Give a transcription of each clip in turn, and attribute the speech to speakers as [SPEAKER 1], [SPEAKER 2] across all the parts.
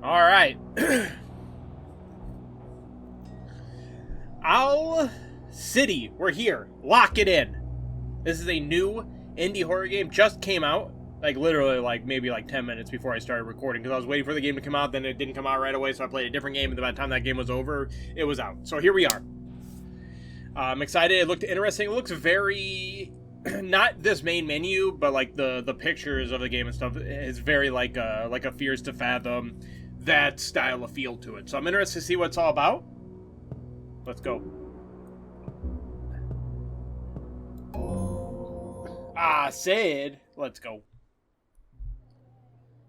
[SPEAKER 1] All right. Owl City. We're here. Lock it in. This is a new indie horror game. Just came out. Like, literally, maybe 10 minutes before I started recording. Because I was waiting for the game to come out. Then it didn't come out right away. So I played a different game. And by the time that game was over, it was out. So here we are. I'm excited. It looked interesting. It looks very... not this main menu, but the pictures of the game and stuff is very like a Fears to Fathom, that style of feel to it. So I'm interested to see what it's all about. Let's go. Sid. Let's go.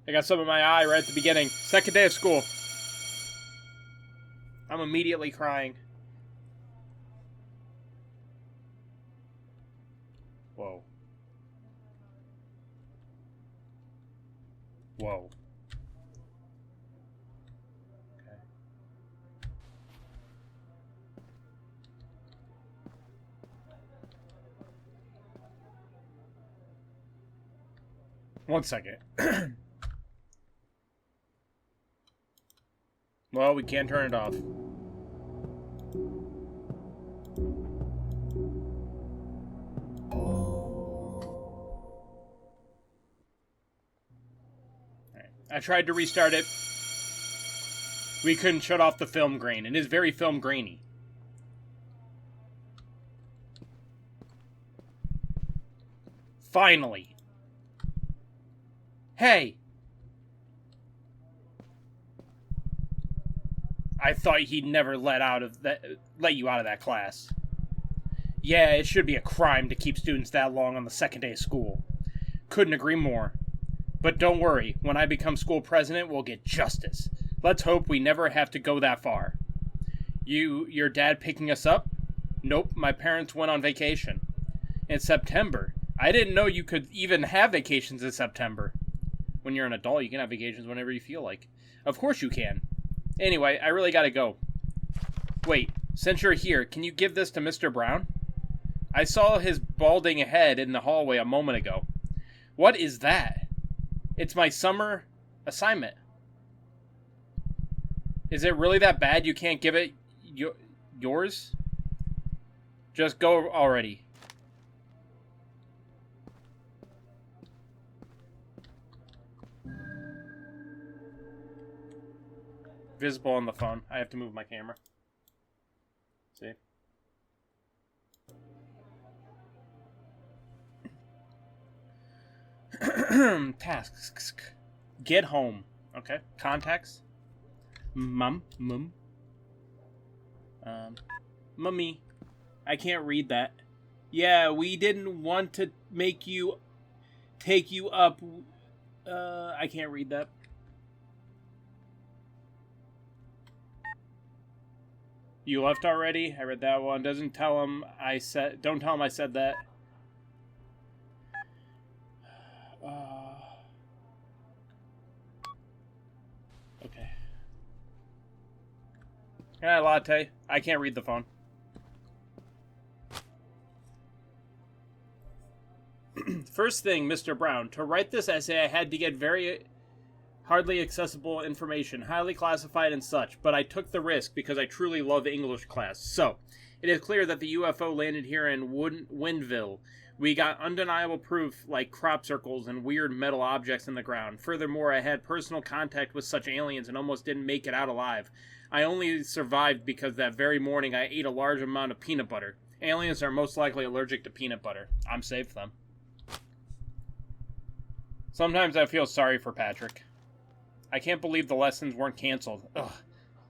[SPEAKER 1] I got some in my eye right at the beginning. Second day of school. I'm immediately crying. Whoa. Whoa. Okay. One second. Well, we can't turn it off. I tried to restart it. We couldn't shut off the film grain. It is very film grainy. Finally. Hey. I thought he'd never let you out of that class. Yeah, it should be a crime to keep students that long on the second day of school. Couldn't agree more. But don't worry, when I become school president, we'll get justice. Let's hope we never have to go that far. Your dad picking us up? Nope, my parents went on vacation. In September. I didn't know you could even have vacations in September. When you're an adult, you can have vacations whenever you feel like. Of course you can. Anyway, I really gotta go. Wait, since you're here, can you give this to Mr. Brown? I saw his balding head in the hallway a moment ago. What is that? It's my summer assignment. Is it really that bad you can't give it yours? Just go already. Visible on the phone. I have to move my camera. See? Tasks. Get home. Okay. Contacts. Mum. Mummy. I can't read that. Yeah, we didn't want to take you up. I can't read that. You left already? I read that one. Don't tell him I said that. Okay. Yeah, latte. I can't read the phone. First thing, Mr. Brown. To write this essay, I had to get very hardly accessible information, highly classified and such, but I took the risk because I truly love English class. So, it is clear that the UFO landed here in Windville. We got undeniable proof like crop circles and weird metal objects in the ground. Furthermore, I had personal contact with such aliens and almost didn't make it out alive. I only survived because that very morning I ate a large amount of peanut butter. Aliens are most likely allergic to peanut butter. I'm safe then. Sometimes I feel sorry for Patrick. I can't believe the lessons weren't canceled. Ugh.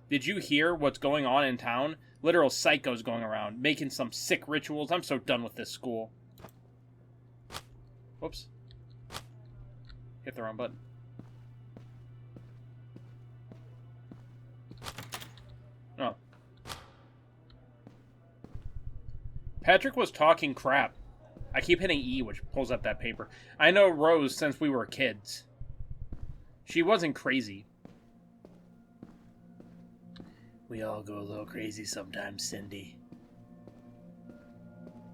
[SPEAKER 1] Did you hear what's going on in town? Literal psychos going around, making some sick rituals. I'm so done with this school. Whoops. Hit the wrong button. Oh. Patrick was talking crap. I keep hitting E, which pulls up that paper. I know Rose since we were kids. She wasn't crazy. We all go a little crazy sometimes, Cindy.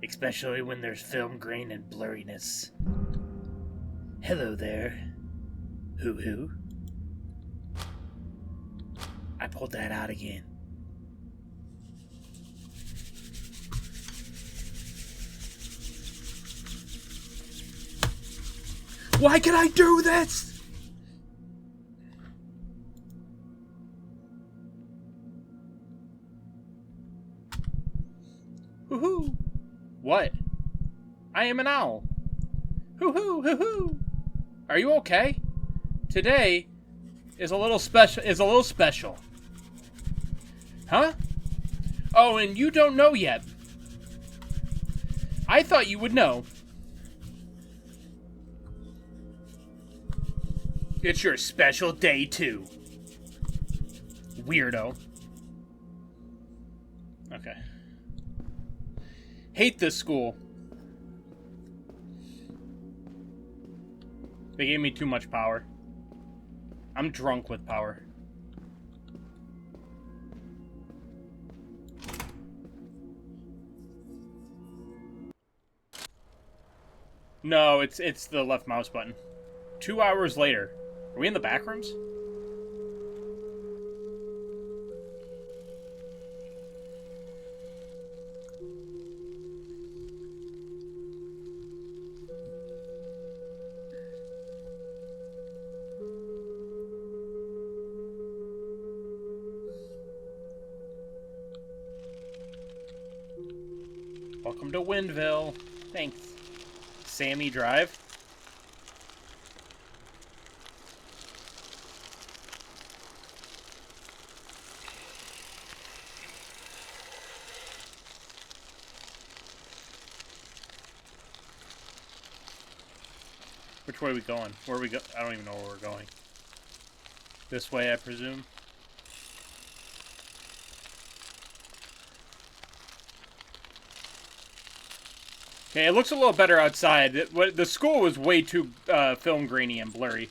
[SPEAKER 1] Especially when there's film grain and blurriness. Hello there. Who? pulled that out again. Why can I do this? Hoo-hoo. What? I am an owl. Hoo-hoo, hoo-hoo. Are you okay? Today is a little special. Huh? Oh, and you don't know yet. I thought you would know. It's your special day, too. Weirdo. Okay. Hate this school. They gave me too much power. I'm drunk with power. No, it's the left mouse button. 2 hours later. Are we in the back rooms? Welcome to Windville. Thanks. Sammy Drive. Which way are we going? Where are we go? I don't even know where we're going. This way, I presume. Okay, it looks a little better outside. The school was way too film grainy and blurry.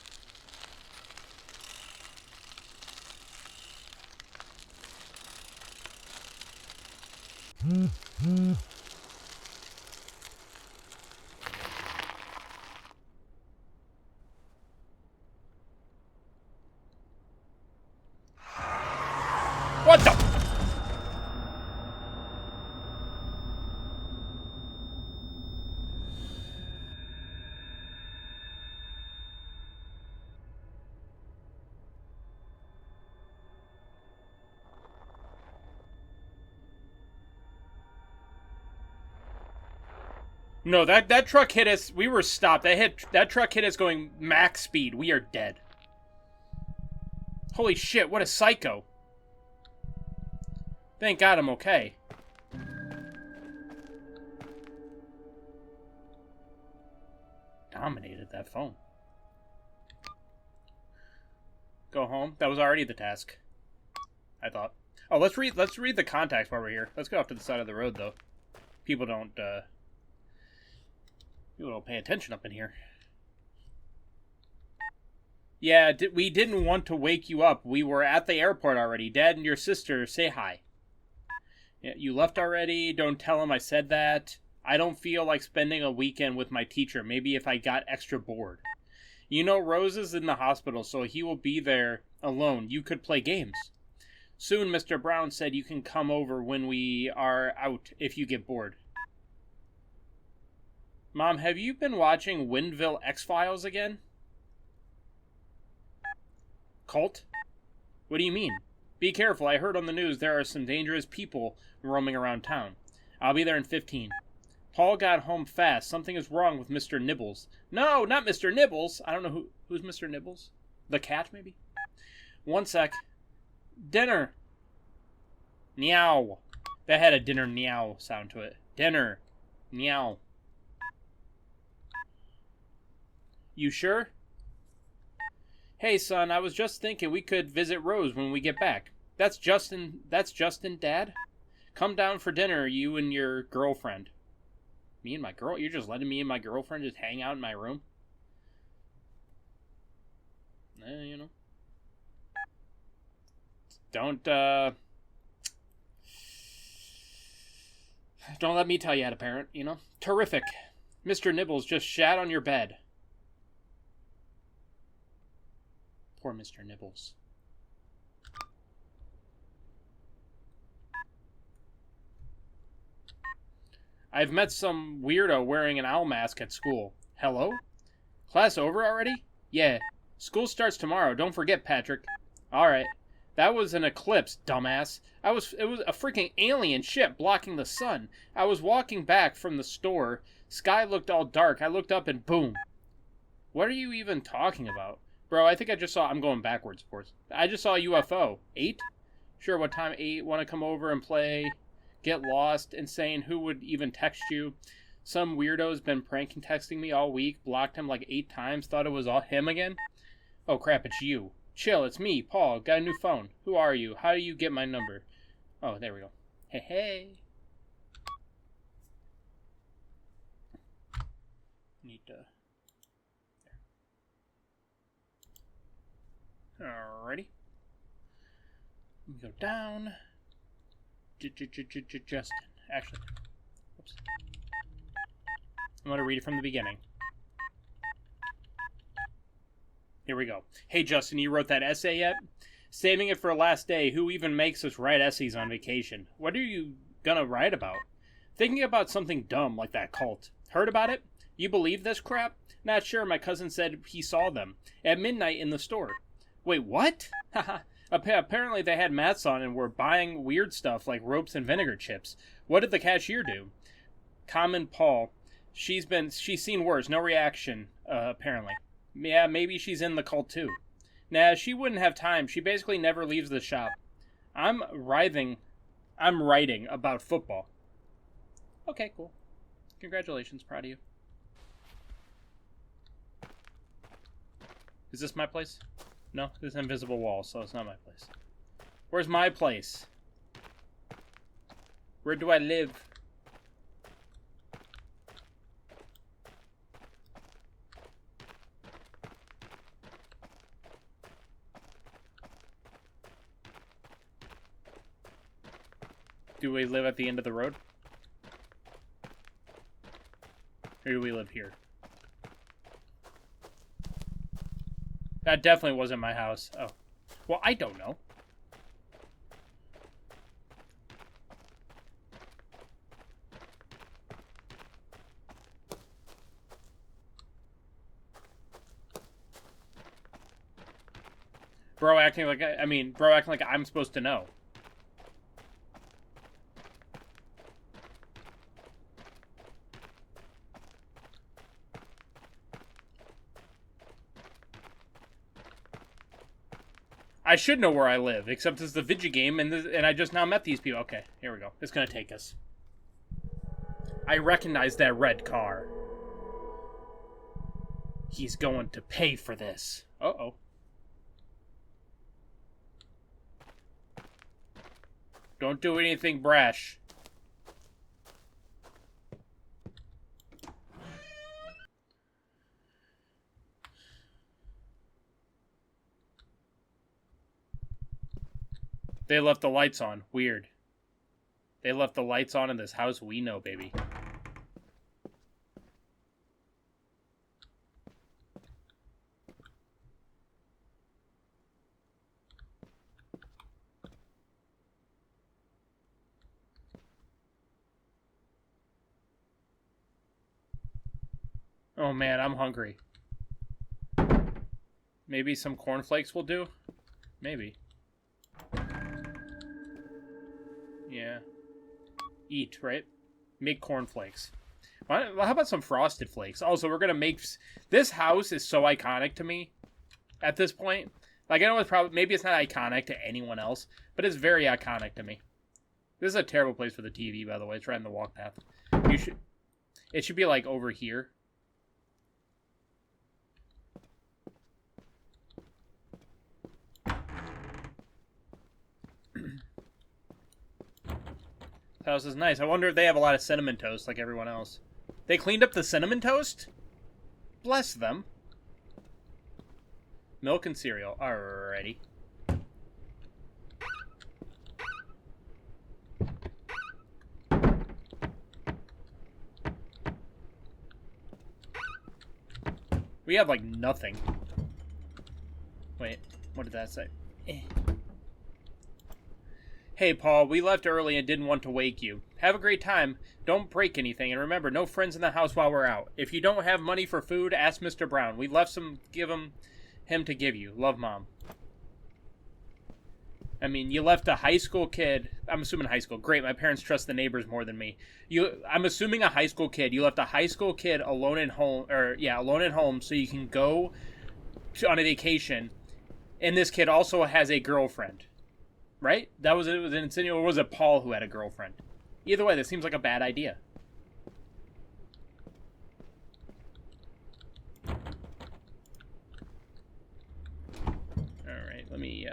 [SPEAKER 1] What the? No, that truck hit us. We were stopped. That truck hit us going max speed. We are dead. Holy shit, what a psycho. Thank God I'm okay. Dominated that phone. Go home. That was already the task, I thought. Oh, let's read the contacts while we're here. Let's go off to the side of the road though. People don't pay attention up in here. Yeah, we didn't want to wake you up. We were at the airport already. Dad and your sister say hi. Yeah, you left already. Don't tell him I said that. I don't feel like spending a weekend with my teacher. Maybe if I got extra bored. You know, Rose is in the hospital, so he will be there alone. You could play games. Soon, Mr. Brown said you can come over when we are out if you get bored. Mom, have you been watching Windville X-Files again? Cult? What do you mean? Be careful, I heard on the news there are some dangerous people roaming around town. I'll be there in 15. Paul got home fast. Something is wrong with Mr. Nibbles. No, not Mr. Nibbles. I don't know who's Mr. Nibbles. The cat, maybe? One sec. Dinner. Meow. That had a dinner meow sound to it. Dinner. Meow. You sure? Hey, son, I was just thinking we could visit Rose when we get back. That's Justin, Dad? Come down for dinner, you and your girlfriend. Me and my girl? You're just letting me and my girlfriend just hang out in my room? You know. Don't let me tell you how to parent, you know? Terrific. Mr. Nibbles just shat on your bed. Poor Mr. Nibbles. I've met some weirdo wearing an owl mask at school. Hello? Class over already? Yeah. School starts tomorrow. Don't forget, Patrick. Alright. That was an eclipse, dumbass. It was a freaking alien ship blocking the sun. I was walking back from the store. Sky looked all dark. I looked up and boom. What are you even talking about? Bro, I think I just saw... I'm going backwards, of course. I just saw a UFO. 8? Sure, what time? 8. Want to come over and play? Get lost. Insane. Who would even text you? Some weirdo's been pranking texting me all week. Blocked him like 8 times. Thought it was all him again. Oh, crap, it's you. Chill, it's me, Paul. Got a new phone. Who are you? How do you get my number? Oh, there we go. Hey, hey. Need to... Alrighty. We go down. Justin. Actually, oops. I'm going to read it from the beginning. Here we go. Hey, Justin, you wrote that essay yet? Saving it for last day. Who even makes us write essays on vacation? What are you gonna write about? Thinking about something dumb like that cult. Heard about it? You believe this crap? Not sure. My cousin said he saw them at midnight in the store. Wait, what? Haha. Apparently they had masks on and were buying weird stuff like ropes and vinegar chips. What did the cashier do? Common Paul. She's seen worse. No reaction, apparently. Yeah, maybe she's in the cult too. Nah, she wouldn't have time. She basically never leaves the shop. I'm writing about football. Okay, cool. Congratulations, proud of you. Is this my place? No, this is an invisible wall, so it's not my place. Where's my place? Where do I live? Do we live at the end of the road? Or do we live here? That definitely wasn't my house. Oh. Well, I don't know. Bro acting like bro acting like I'm supposed to know. I should know where I live, except it's the video game, and I just now met these people. Okay, here we go. It's gonna take us. I recognize that red car. He's going to pay for this. Uh-oh. Don't do anything brash. They left the lights on. Weird. They left the lights on in this house. We know, baby. Oh man, I'm hungry. Maybe some cornflakes will do? Maybe. Yeah. Eat, right? Make cornflakes. How about some frosted flakes? Also, we're gonna make... This house is so iconic to me at this point. Like, I know it's probably... Maybe it's not iconic to anyone else, but it's very iconic to me. This is a terrible place for the TV, by the way. It's right in the walk path. It should be, like, over here. House is nice. I wonder if they have a lot of cinnamon toast like everyone else. They cleaned up the cinnamon toast? Bless them. Milk and cereal. Alrighty. We have like nothing. Wait, what did that say? Hey, Paul, we left early and didn't want to wake you. Have a great time. Don't break anything, and remember, no friends in the house while we're out. If you don't have money for food, ask Mr. Brown. We left some, give him to give you. Love, Mom. I mean, you left a high school kid. I'm assuming high school. Great, my parents trust the neighbors more than me. I'm assuming a high school kid. You left a high school kid alone at home, alone at home, so you can go on a vacation. And this kid also has a girlfriend, right? It was an insinuation, or was it Paul who had a girlfriend? Either way, this seems like a bad idea. All right, let me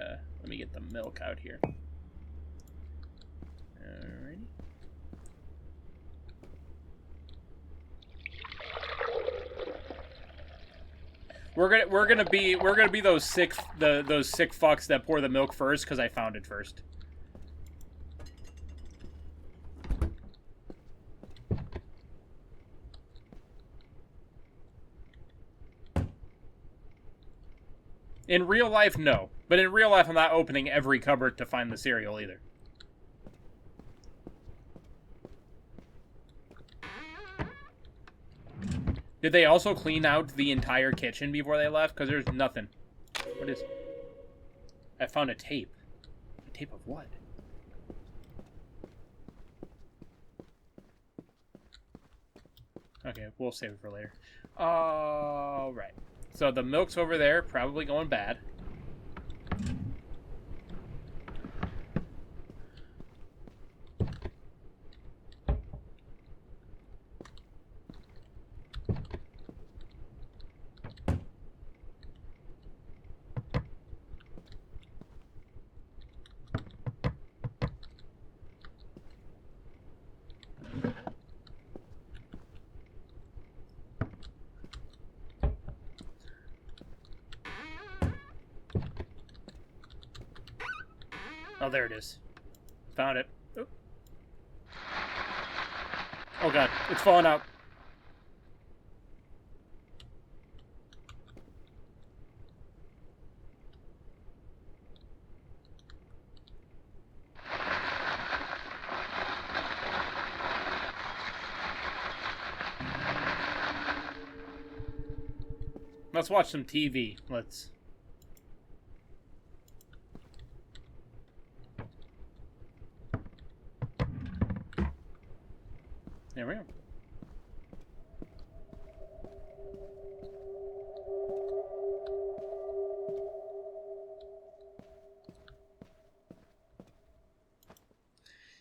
[SPEAKER 1] get the milk out here. Alrighty. We're gonna be those sick fucks that pour the milk first because I found it first. In real life, no. But in real life, I'm not opening every cupboard to find the cereal either. Did they also clean out the entire kitchen before they left? Because there's nothing. What is... I found a tape. A tape of what? Okay, we'll save it for later. Alright. So the milk's over there, probably going bad. Oh, there it is. Found it. Oop. Oh god, it's falling out. Let's watch some TV. Let's... There we go.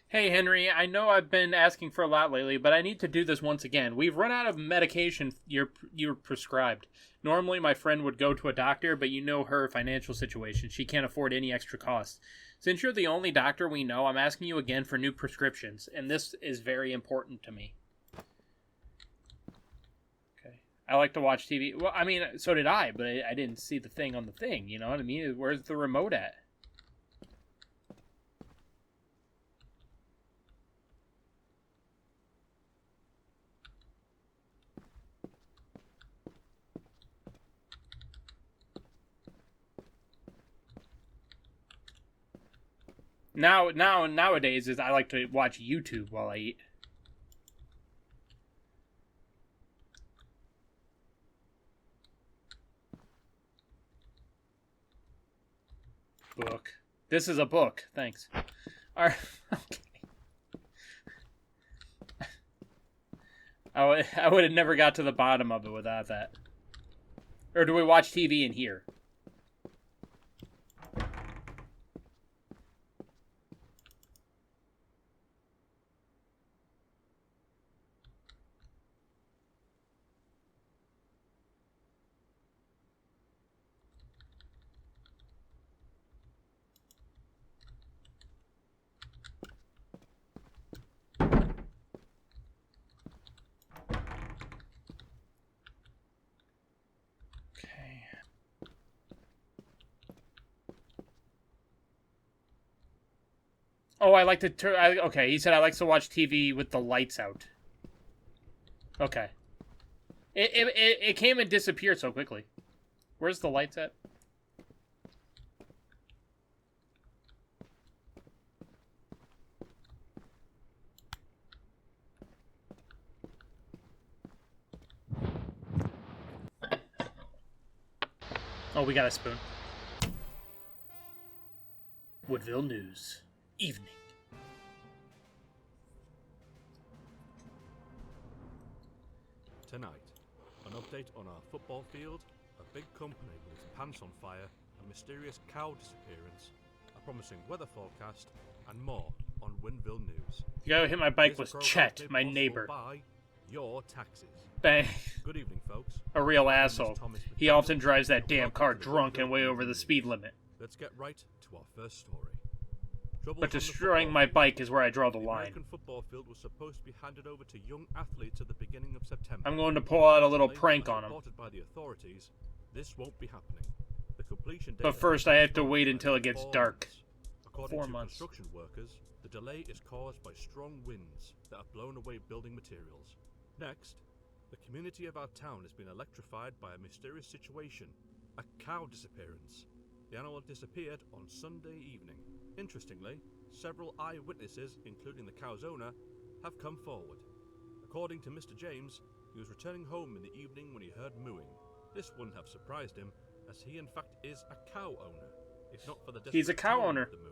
[SPEAKER 1] Hey Henry, I know I've been asking for a lot lately, but I need to do this once again. We've run out of medication you're prescribed. Normally my friend would go to a doctor, but you know her financial situation. She can't afford any extra costs. Since you're the only doctor we know, I'm asking you again for new prescriptions, and this is very important to me. Okay. I like to watch TV. Well, I mean, so did I, but I didn't see the thing on the thing, you know what I mean? Where's the remote at? Nowadays is I like to watch YouTube while I eat. Book. This is a book. Thanks. All right. Okay. I would have never got to the bottom of it without that. Or do we watch TV in here? Oh, I like to turn... Okay, he said I like to watch TV with the lights out. Okay. It came and disappeared so quickly. Where's the lights at? Oh, we got a spoon. Woodville News. Evening.
[SPEAKER 2] Tonight, an update on our football field, a big company with its pants on fire, a mysterious cow disappearance, a promising weather forecast, and more on Winville News.
[SPEAKER 1] The guy who hit my bike
[SPEAKER 2] This
[SPEAKER 1] was
[SPEAKER 2] program
[SPEAKER 1] Chet,
[SPEAKER 2] made
[SPEAKER 1] my
[SPEAKER 2] possible
[SPEAKER 1] neighbor.
[SPEAKER 2] by your taxes.
[SPEAKER 1] Bang.
[SPEAKER 2] Good evening, folks.
[SPEAKER 1] A real
[SPEAKER 2] My name is
[SPEAKER 1] asshole.
[SPEAKER 2] Thomas
[SPEAKER 1] He
[SPEAKER 2] McDonald,
[SPEAKER 1] often drives that
[SPEAKER 2] and
[SPEAKER 1] damn
[SPEAKER 2] welcome
[SPEAKER 1] car
[SPEAKER 2] to the
[SPEAKER 1] drunk and
[SPEAKER 2] Winville
[SPEAKER 1] way over the
[SPEAKER 2] News.
[SPEAKER 1] speed limit.
[SPEAKER 2] Let's get right to our first story. Troubles
[SPEAKER 1] But
[SPEAKER 2] on the
[SPEAKER 1] destroying
[SPEAKER 2] football
[SPEAKER 1] my
[SPEAKER 2] field.
[SPEAKER 1] bike is where I draw the
[SPEAKER 2] The
[SPEAKER 1] line.
[SPEAKER 2] American football field was supposed to be handed over to young athletes at the beginning of September.
[SPEAKER 1] I'm going to pull out a little
[SPEAKER 2] Later,
[SPEAKER 1] prank
[SPEAKER 2] as
[SPEAKER 1] on him.
[SPEAKER 2] reported by the authorities, this won't be happening. The completion date
[SPEAKER 1] But first I have to wait until it gets
[SPEAKER 2] 4
[SPEAKER 1] dark.
[SPEAKER 2] months. According
[SPEAKER 1] 4
[SPEAKER 2] to
[SPEAKER 1] months.
[SPEAKER 2] construction workers, the delay is caused by strong winds that have blown away building materials. Next, the community of our town has been electrified by a mysterious situation, a cow disappearance. The animal disappeared on Sunday evening. Interestingly, several eyewitnesses, including the cow's owner, have come forward. According to Mr. James, he was returning home in the evening when he heard mooing. This wouldn't have surprised him, as he in fact is a cow owner, if not for the
[SPEAKER 1] He's a
[SPEAKER 2] desperate
[SPEAKER 1] cow
[SPEAKER 2] tone
[SPEAKER 1] owner.
[SPEAKER 2] of the mooing.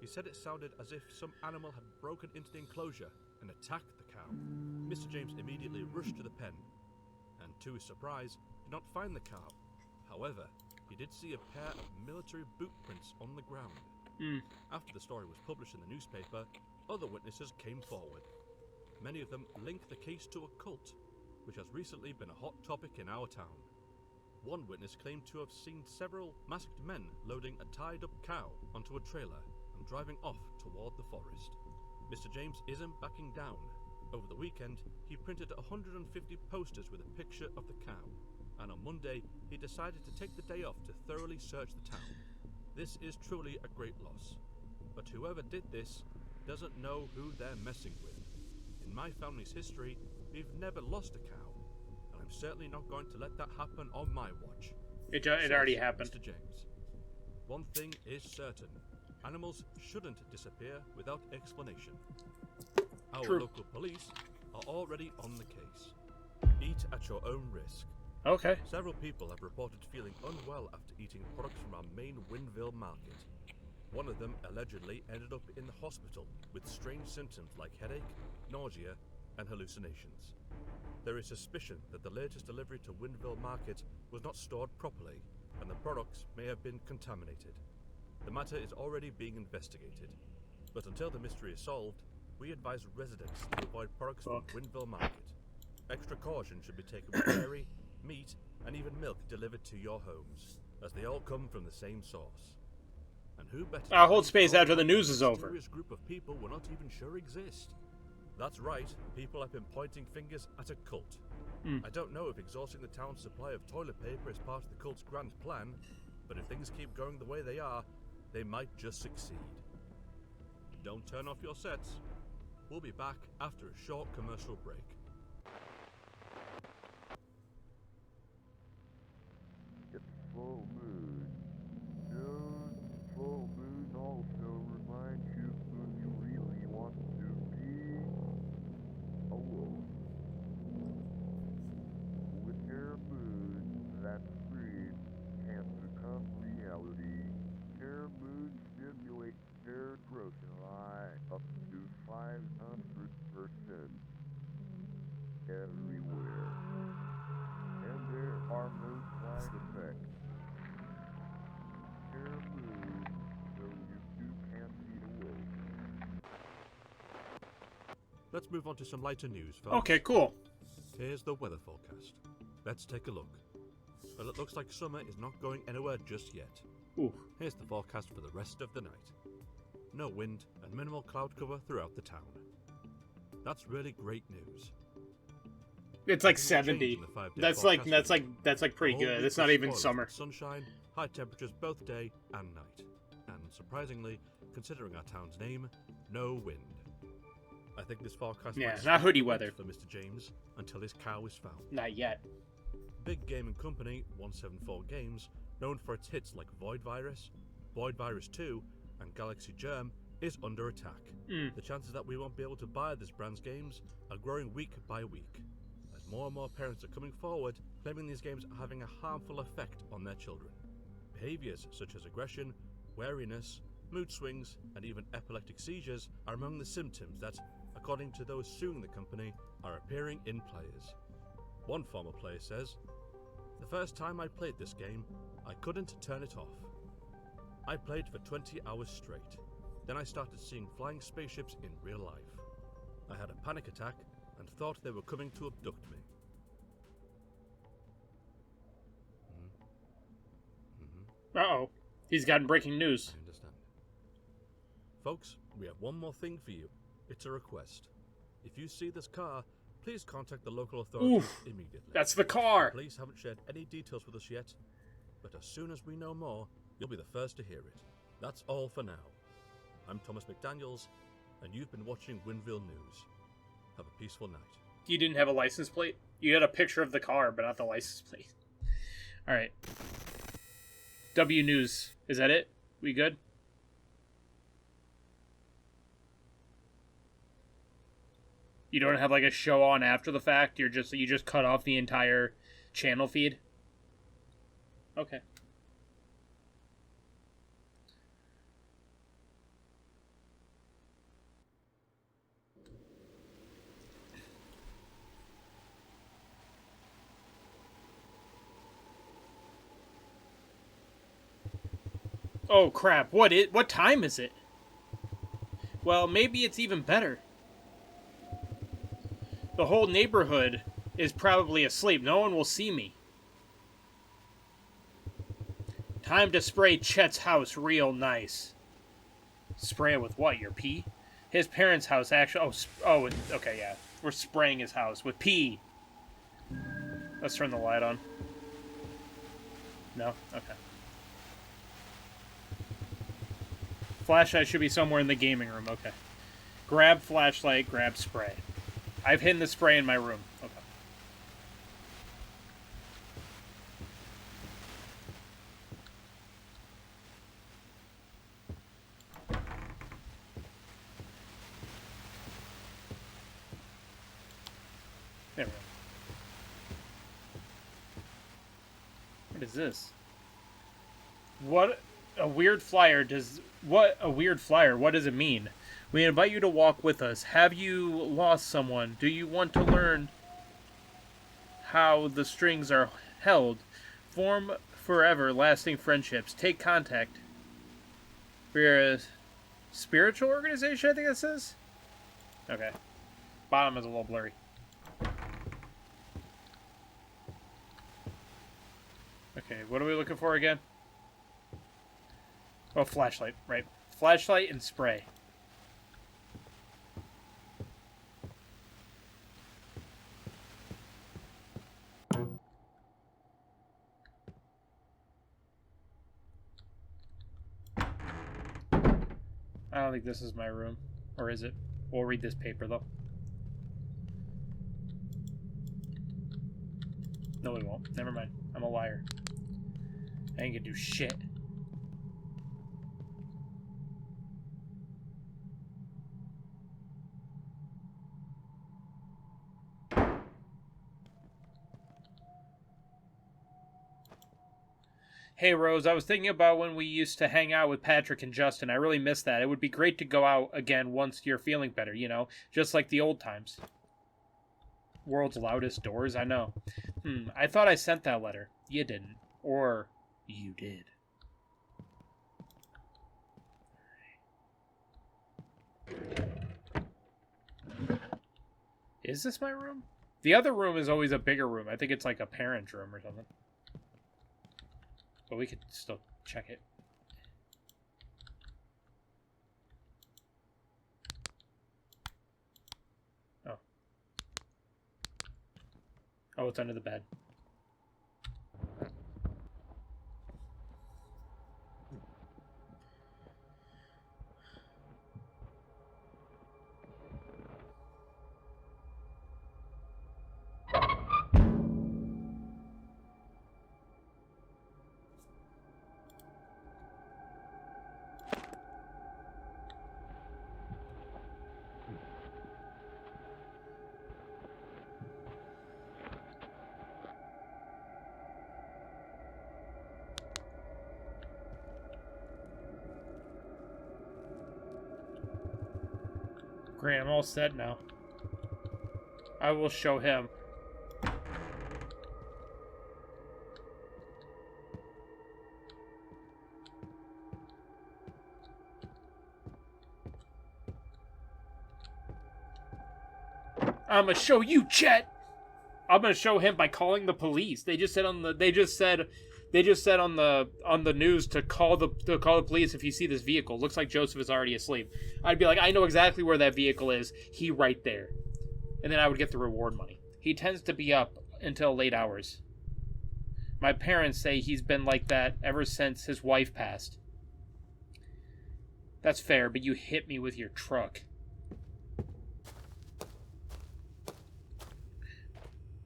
[SPEAKER 2] He said it sounded as if some animal had broken into the enclosure and attacked the cow. Mr. James immediately rushed to the pen, and to his surprise, did not find the cow. However, he did see a pair of military boot prints on the ground. After the story was published in the newspaper, other witnesses came forward. Many of them linked the case to a cult, which has recently been a hot topic in our town. One witness claimed to have seen several masked men loading a tied-up cow onto a trailer and driving off toward the forest. Mr. James isn't backing down. Over the weekend, he printed 150 posters with a picture of the cow, and on Monday, he decided to take the day off to thoroughly search the town. This is truly a great loss, but whoever did this doesn't know who they're messing with. In my family's history, we've never lost a cow, and I'm certainly not going to let that happen on my watch.
[SPEAKER 1] It already
[SPEAKER 2] Says
[SPEAKER 1] happened.
[SPEAKER 2] Mr. James. One thing is certain. Animals shouldn't disappear without explanation. Our
[SPEAKER 1] True.
[SPEAKER 2] local police are already on the case. Eat at your own risk.
[SPEAKER 1] Okay.
[SPEAKER 2] Several people have reported feeling unwell after eating products from our main Winville market. One of them allegedly ended up in the hospital with strange symptoms like headache, nausea, and hallucinations. There is suspicion that the latest delivery to Winville market was not stored properly, and the products may have been contaminated. The matter is already being investigated, but until the mystery is solved, we advise residents to avoid products from Winville market. Extra caution should be taken with dairy, meat, and even milk delivered to your homes, as they all come from the same source. And who better?
[SPEAKER 1] I'll hold space after the news is
[SPEAKER 2] a
[SPEAKER 1] over.
[SPEAKER 2] mysterious group of people we're not even sure exist. That's right, people have been pointing fingers at a cult. I don't know if exhausting the town's supply of toilet paper is part of the cult's grand plan, but if things keep going the way they are, they might just succeed. Don't turn off your sets. We'll be back after a short commercial break.
[SPEAKER 3] It's full moon. Just full moon also reminds you who you really want to be. A wolf. With your moon that's free can't become reality. Your moon stimulates hair growth line up to 500% everywhere. And there are no side effects. Hair moon, so you too can't eat a wolf.
[SPEAKER 2] Let's move on to some lighter news, folks.
[SPEAKER 1] Okay, cool.
[SPEAKER 2] Here's the weather forecast. Let's take a look. Well, it looks like summer is not going anywhere just yet.
[SPEAKER 1] Ooh.
[SPEAKER 2] Here's the forecast for the rest of the night. No wind and minimal cloud cover throughout the town. That's really great news.
[SPEAKER 1] It's like
[SPEAKER 2] Nothing will change
[SPEAKER 1] 70.
[SPEAKER 2] in the 5-day
[SPEAKER 1] That's
[SPEAKER 2] forecast.
[SPEAKER 1] pretty
[SPEAKER 2] The whole
[SPEAKER 1] good.
[SPEAKER 2] week
[SPEAKER 1] It's
[SPEAKER 2] will
[SPEAKER 1] not even
[SPEAKER 2] spoil
[SPEAKER 1] summer.
[SPEAKER 2] with sunshine, high temperatures both day and night. And surprisingly, considering our town's name, no wind. I think this forecast
[SPEAKER 1] Yeah,
[SPEAKER 2] might
[SPEAKER 1] not hoodie
[SPEAKER 2] wait
[SPEAKER 1] weather.
[SPEAKER 2] for Mr. James until his cow is found.
[SPEAKER 1] Not yet.
[SPEAKER 2] Big Gaming Company 174 Games, known for its hits like Void Virus, Void Virus 2, and Galaxy Germ, is under attack. The chances that we won't be able to buy this brand's games are growing week by week, as more and more parents are coming forward claiming these games are having a harmful effect on their children. Behaviors such as aggression, wariness, mood swings, and even epileptic seizures are among the symptoms that, according to those suing the company, are appearing in players. One former player says, "The first time I played this game, I couldn't turn it off. I played for 20 hours straight. Then I started seeing flying spaceships in real life. I had a panic attack and thought they were coming to abduct me."
[SPEAKER 1] Uh-oh. He's gotten breaking news.
[SPEAKER 2] I understand. Folks, we have one more thing for you. It's a request. If you see this car, please contact the local authorities immediately.
[SPEAKER 1] That's the car.
[SPEAKER 2] Police haven't shared any details with us yet, but as soon as we know more, you'll be the first to hear it. That's all for now. I'm Thomas McDaniels, and you've been watching Winville News. Have a peaceful night.
[SPEAKER 1] You didn't have a license plate? You had a picture of the car, but not the license plate. Alright. W News. Is that it? We good? You don't have like a show on after the fact? You just cut off the entire channel feed? Okay. Oh crap, what time is it? Well, maybe it's even better. The whole neighborhood is probably asleep. No one will see me. Time to spray Chet's house real nice. Spray it with what, your pee? His parents' house actually... okay, yeah. We're spraying his house with pee. Let's turn the light on. No? Okay. Flashlight should be somewhere in the gaming room. Okay. Grab flashlight, grab spray. I've hidden the spray in my room. Okay. There we go. What is this? What a weird flyer does... What a weird flyer. What does it mean? We invite you to walk with us. Have you lost someone? Do you want to learn how the strings are held? Form forever lasting friendships. Take contact. We're a spiritual organization, I think that says? Okay. Bottom is a little blurry. Okay, what are we looking for again? Oh, flashlight, right. Flashlight and spray. I don't think this is my room. Or is it? We'll read this paper, though. No, we won't. Never mind. I'm a liar. I ain't gonna do shit. Hey, Rose, I was thinking about when we used to hang out with Patrick and Justin. I really miss that. It would be great to go out again once you're feeling better, you know? Just like the old times. World's loudest doors, I know. I thought I sent that letter. You didn't. Or you did. Is this my room? The other room is always a bigger room. I think it's like a parent room or something. But we could still check it. Oh. Oh, it's under the bed. Great, I'm all set now. I will show him. I'm gonna show you, Chet. I'm gonna show him by calling the police. They just said on the on the news to call the police if you see this vehicle. Looks like Joseph is already asleep. I'd be like, I know exactly where that vehicle is. He right there. And then I would get the reward money. He tends to be up until late hours. My parents say he's been like that ever since his wife passed. That's fair, but you hit me with your truck.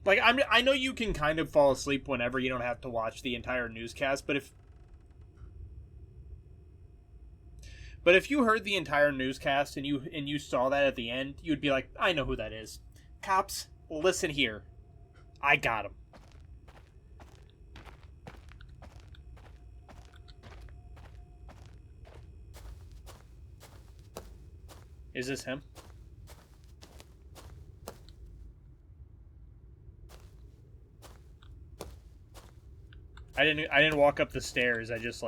[SPEAKER 1] Like, I know you can kind of fall asleep whenever you don't have to watch the entire newscast, but if you heard the entire newscast and you saw that at the end, you'd be like, I know who that is. Cops, listen here. I got him. Is this him? I didn't walk up the stairs. I just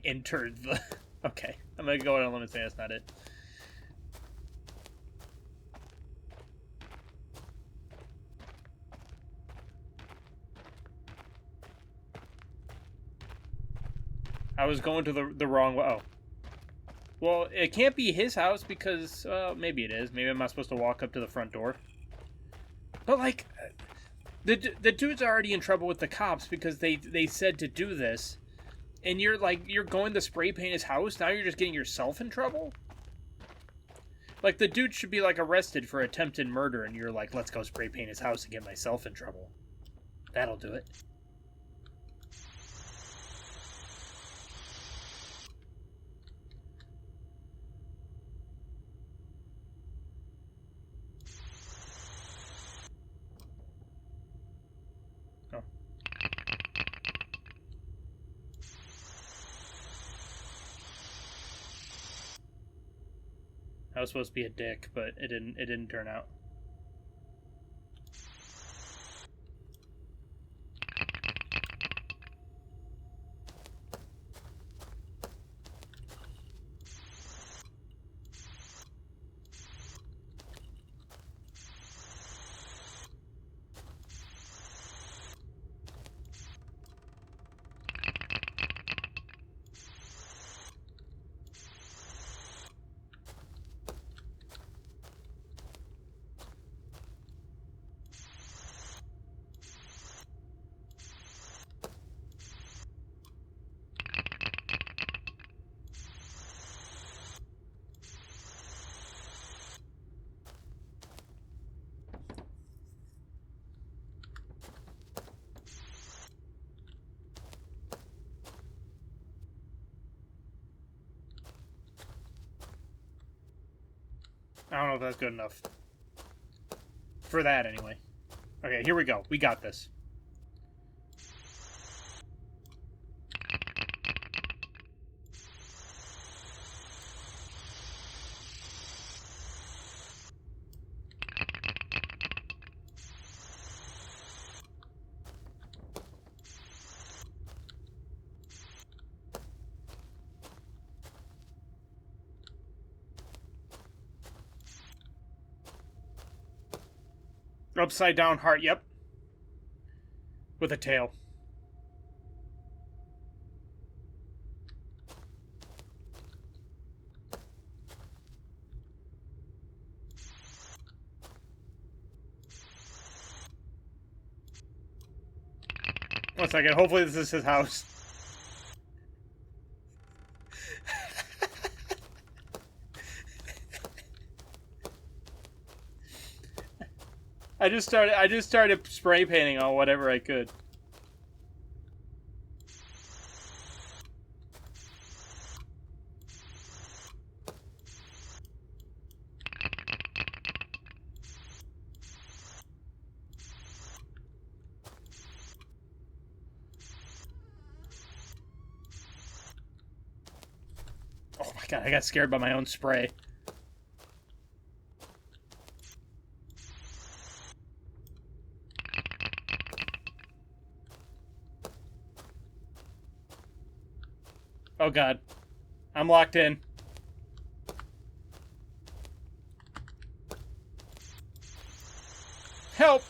[SPEAKER 1] entered the. Okay, I'm gonna go out on a limb and say that's not it. I was going to the wrong way. Oh. Well, it can't be his house because, maybe it is. Maybe I'm not supposed to walk up to the front door. But, like, the dude's already in trouble with the cops because they said to do this. And you're going to spray paint his house? Now you're just getting yourself in trouble? Like, the dude should be, like, arrested for attempted murder, and you're like, let's go spray paint his house and get myself in trouble. That'll do it. I was supposed to be a dick, but it didn't turn out. I don't know if that's good enough. For that, anyway. Okay, here we go. We got this. Upside down heart, yep. With a tail. One second, hopefully this is his house. I just started spray painting on whatever I could. Oh my god, I got scared by my own spray. Oh god. I'm locked in. Help!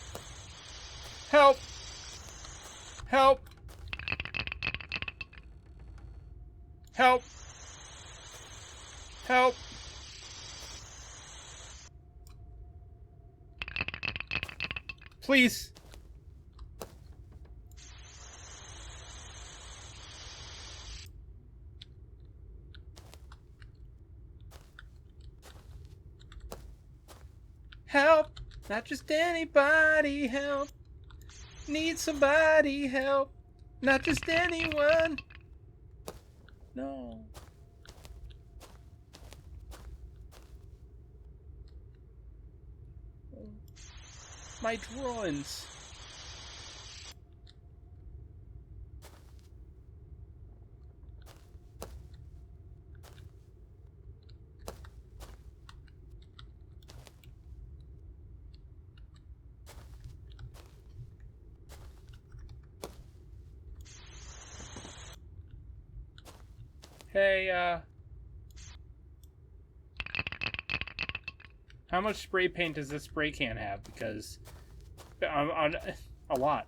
[SPEAKER 1] Help! Help! Help! Help! Please! Help! Not just anybody, help! Need somebody, help! Not just anyone! No. My drawings. Hey, how much spray paint does this spray can have? Because on a lot.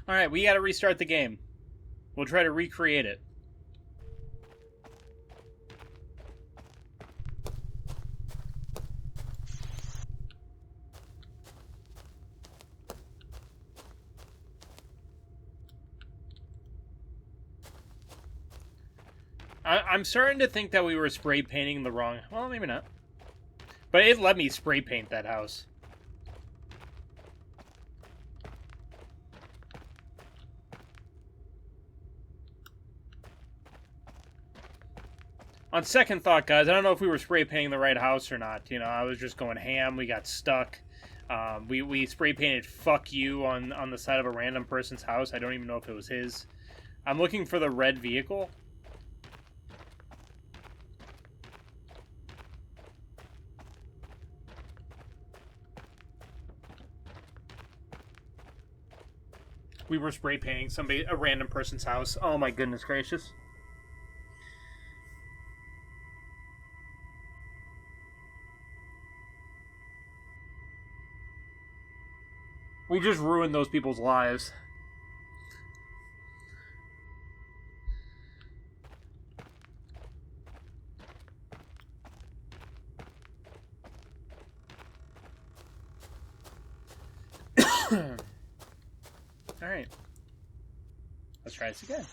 [SPEAKER 1] All right, we got to restart the game. We'll try to recreate it. I'm starting to think that we were spray painting the wrong... Well, maybe not. But it let me spray paint that house. On second thought, guys, I don't know if we were spray painting the right house or not. You know, I was just going ham. We got stuck. We spray painted "fuck you" on the side of a random person's house. I don't even know if it was his. I'm looking for the red vehicle. We were spray painting a random person's house. Oh my goodness gracious. We just ruined those people's lives. Alright. Let's try this again.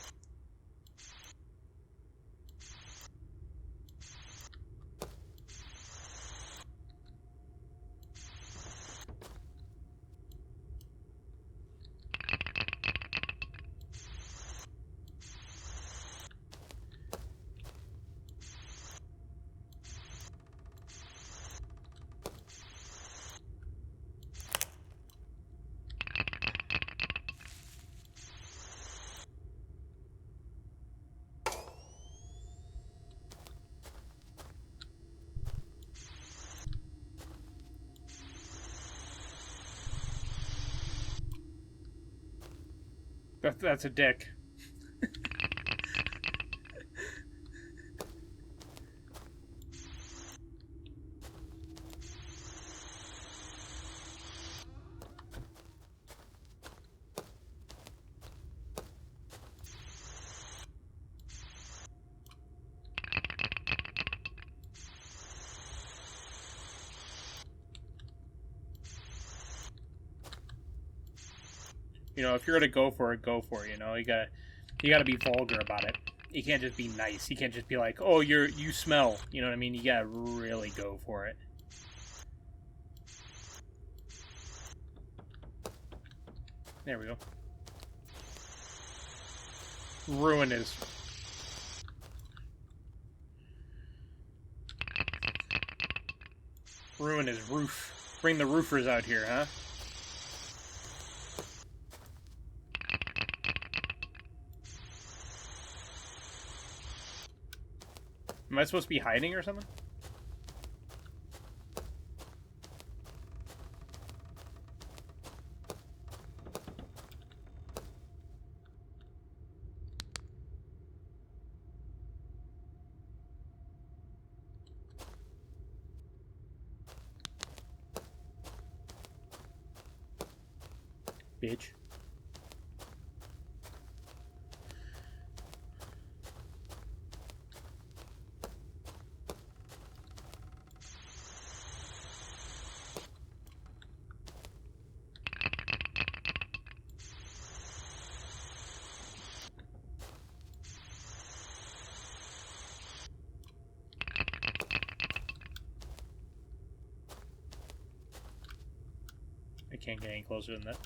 [SPEAKER 1] That's a dick. You know, if you're gonna go for it, go for it. You know, you gotta be vulgar about it. You can't just be nice. You can't just be like, "Oh, you smell." You know what I mean? You gotta really go for it. There we go. Ruin his roof. Bring the roofers out here, huh? Am I supposed to be hiding or something? bitch. I can't get any closer than that.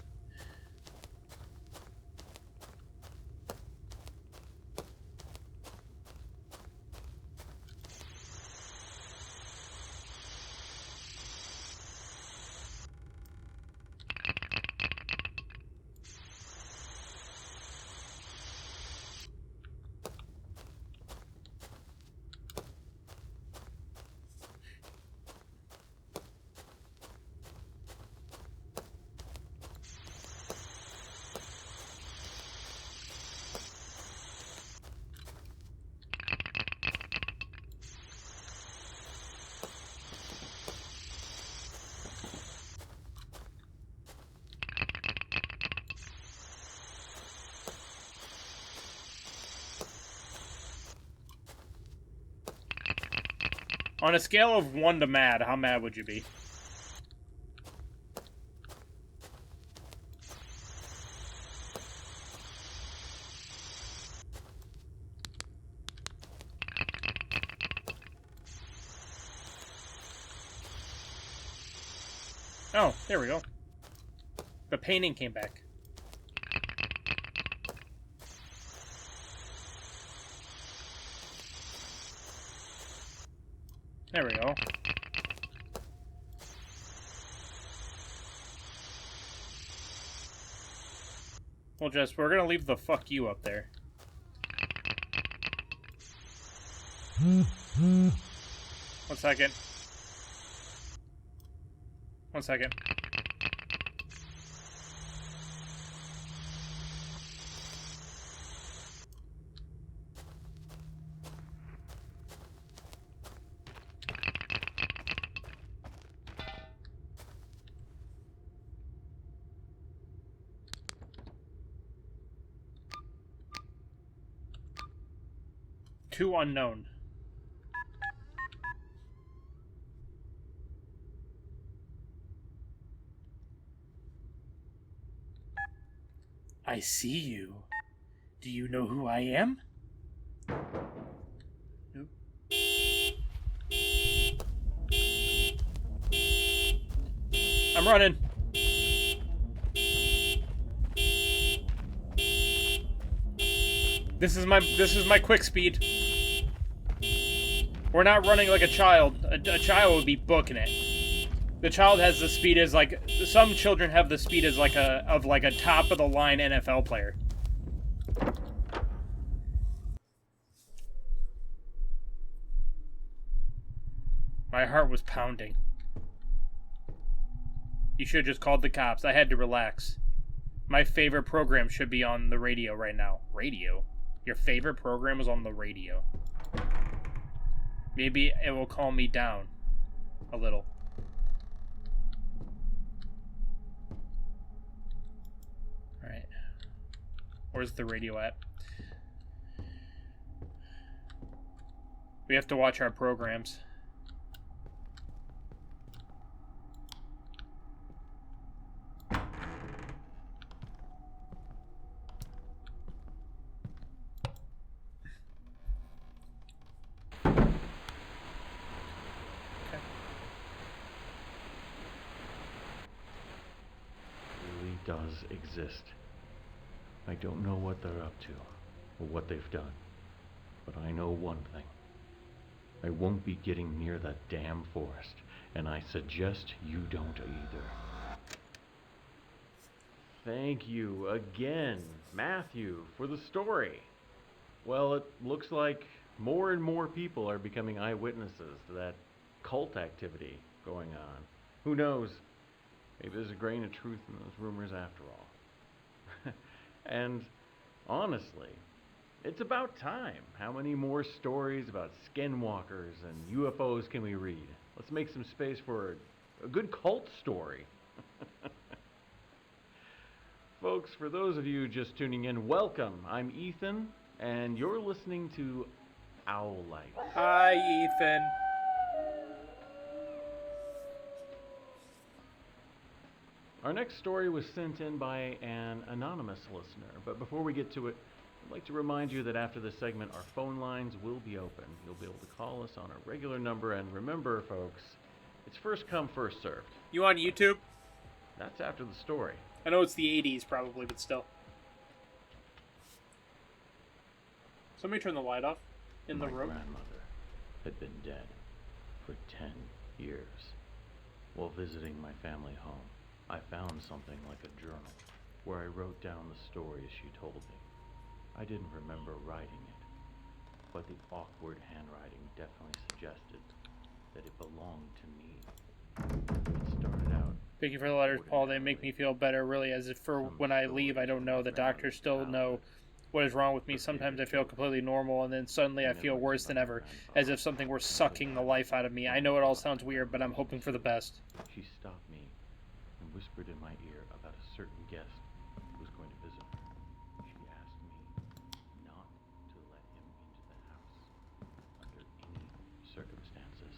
[SPEAKER 1] On a scale of 1 to mad, how mad would you be? Oh, there we go. The painting came back. There we go. Well, Jess, we're gonna leave the fuck you up there. One second. One second. Two unknown. I see you. Do you know who I am? Nope. I'm running. This is my quick speed. We're not running like a child. A child would be booking it. The child has the speed as like some children have the speed as like a top of the line NFL player. My heart was pounding. You should have just called the cops. I had to relax. My favorite program should be on the radio right now. Radio? Your favorite program is on the radio. Maybe it will calm me down a little. Alright. Where's the radio at? We have to watch our programs.
[SPEAKER 4] Does exist. I don't know what they're up to or what they've done, but I know one thing. I won't be getting near that damn forest, and I suggest you don't either. Thank you again, Matthew, for the story. Well, it looks like more and more people are becoming eyewitnesses to that cult activity going on. Who knows? Maybe there's a grain of truth in those rumors after all. And honestly, it's about time. How many more stories about skinwalkers and UFOs can we read? Let's make some space for a good cult story. Folks, for those of you just tuning in, welcome. I'm Ethan, and you're listening to Owlite.
[SPEAKER 1] Hi, Ethan.
[SPEAKER 4] Our next story was sent in by an anonymous listener, but before we get to it, I'd like to remind you that after this segment, our phone lines will be open. You'll be able to call us on a regular number, and remember, folks, it's first come, first served.
[SPEAKER 1] You on YouTube?
[SPEAKER 4] That's after the story.
[SPEAKER 1] I know it's the 80s probably, but still. Somebody turn the light off in the room.
[SPEAKER 4] My grandmother had been dead for 10 years. While visiting my family home, I found something like a journal where I wrote down the stories she told me. I didn't remember writing it, but the awkward handwriting definitely suggested that it belonged to me. It started out.
[SPEAKER 1] Thank you for the letters, Paul. They make me feel better, really, as if for when I leave, I don't know. The doctors still know what is wrong with me. Sometimes I feel completely normal, and then suddenly I feel worse than ever, as if something were sucking the life out of me. I know it all sounds weird, but I'm hoping for the best.
[SPEAKER 4] She stopped me and whispered in my ear about a certain guest who was going to visit her. She asked me not to let him into the house under any circumstances.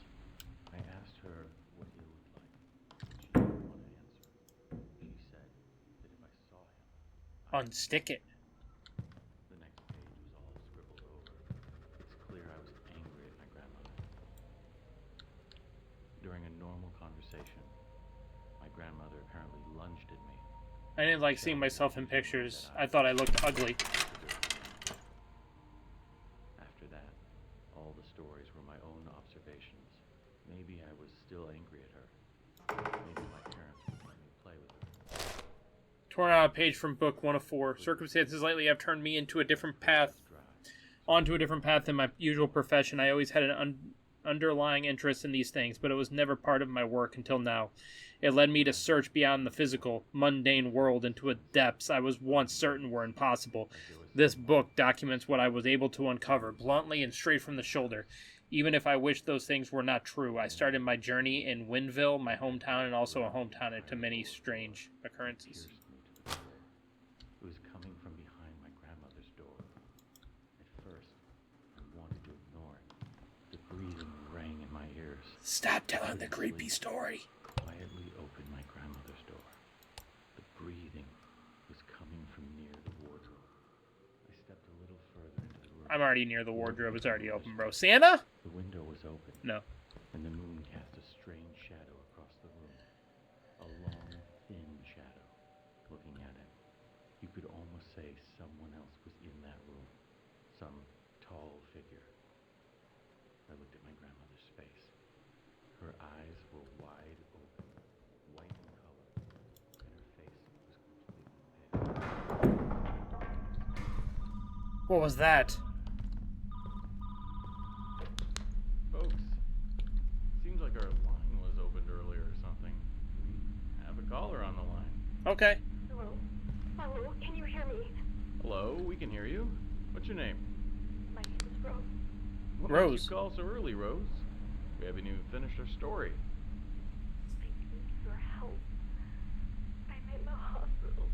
[SPEAKER 4] I asked her what he looked like. She didn't want to answer. She said that if I saw him,
[SPEAKER 1] Unstick it.
[SPEAKER 4] the next page was all scribbled over. It's clear I was angry at my grandmother. During a normal conversation, my grandmother apparently lunged at me.
[SPEAKER 1] I didn't like seeing myself in pictures. I thought I looked ugly.
[SPEAKER 4] After that, all the stories were my own observations. Maybe I was still angry at her. Maybe my parents would let me play with her.
[SPEAKER 1] Torn out a page from book 104. Circumstances lately have turned me onto a different path than my usual profession. I always had an underlying interest in these things, but it was never part of my work until now. It led me to search beyond the physical, mundane world into a depths I was once certain were impossible. This book documents what I was able to uncover, bluntly and straight from the shoulder. Even if I wish those things were not true, I started my journey in Winville, my hometown, and also a hometown into many strange occurrences.
[SPEAKER 4] It was coming from behind my grandmother's door. At first, I wanted to ignore it. The breathing rang in my ears.
[SPEAKER 1] Stop telling the creepy story.
[SPEAKER 4] Quietly opened my grandmother's door. The breathing was coming from near the wardrobe. I stepped a little further into the room.
[SPEAKER 1] I'm already near the wardrobe. It's already open, bro. Santa?
[SPEAKER 4] The window was open.
[SPEAKER 1] No.
[SPEAKER 4] And the moon cast a strange shadow across the room. A long, thin shadow. Looking at it, you could almost say someone else was in that room. Some tall figure. I looked at my grandmother's face. Her eyes were wide open, white in color, and her face was completely pale.
[SPEAKER 1] What was that?
[SPEAKER 4] Folks, seems like our line was opened earlier or something. We have a caller on the line.
[SPEAKER 1] Okay.
[SPEAKER 5] Hello? Hello? Can you hear me?
[SPEAKER 4] Hello, we can hear you. What's your name?
[SPEAKER 5] My name is Rose.
[SPEAKER 4] What
[SPEAKER 1] Rose.
[SPEAKER 4] makes you call so early, Rose? We haven't even finished our story.
[SPEAKER 5] I need your help. I'm in the hospital.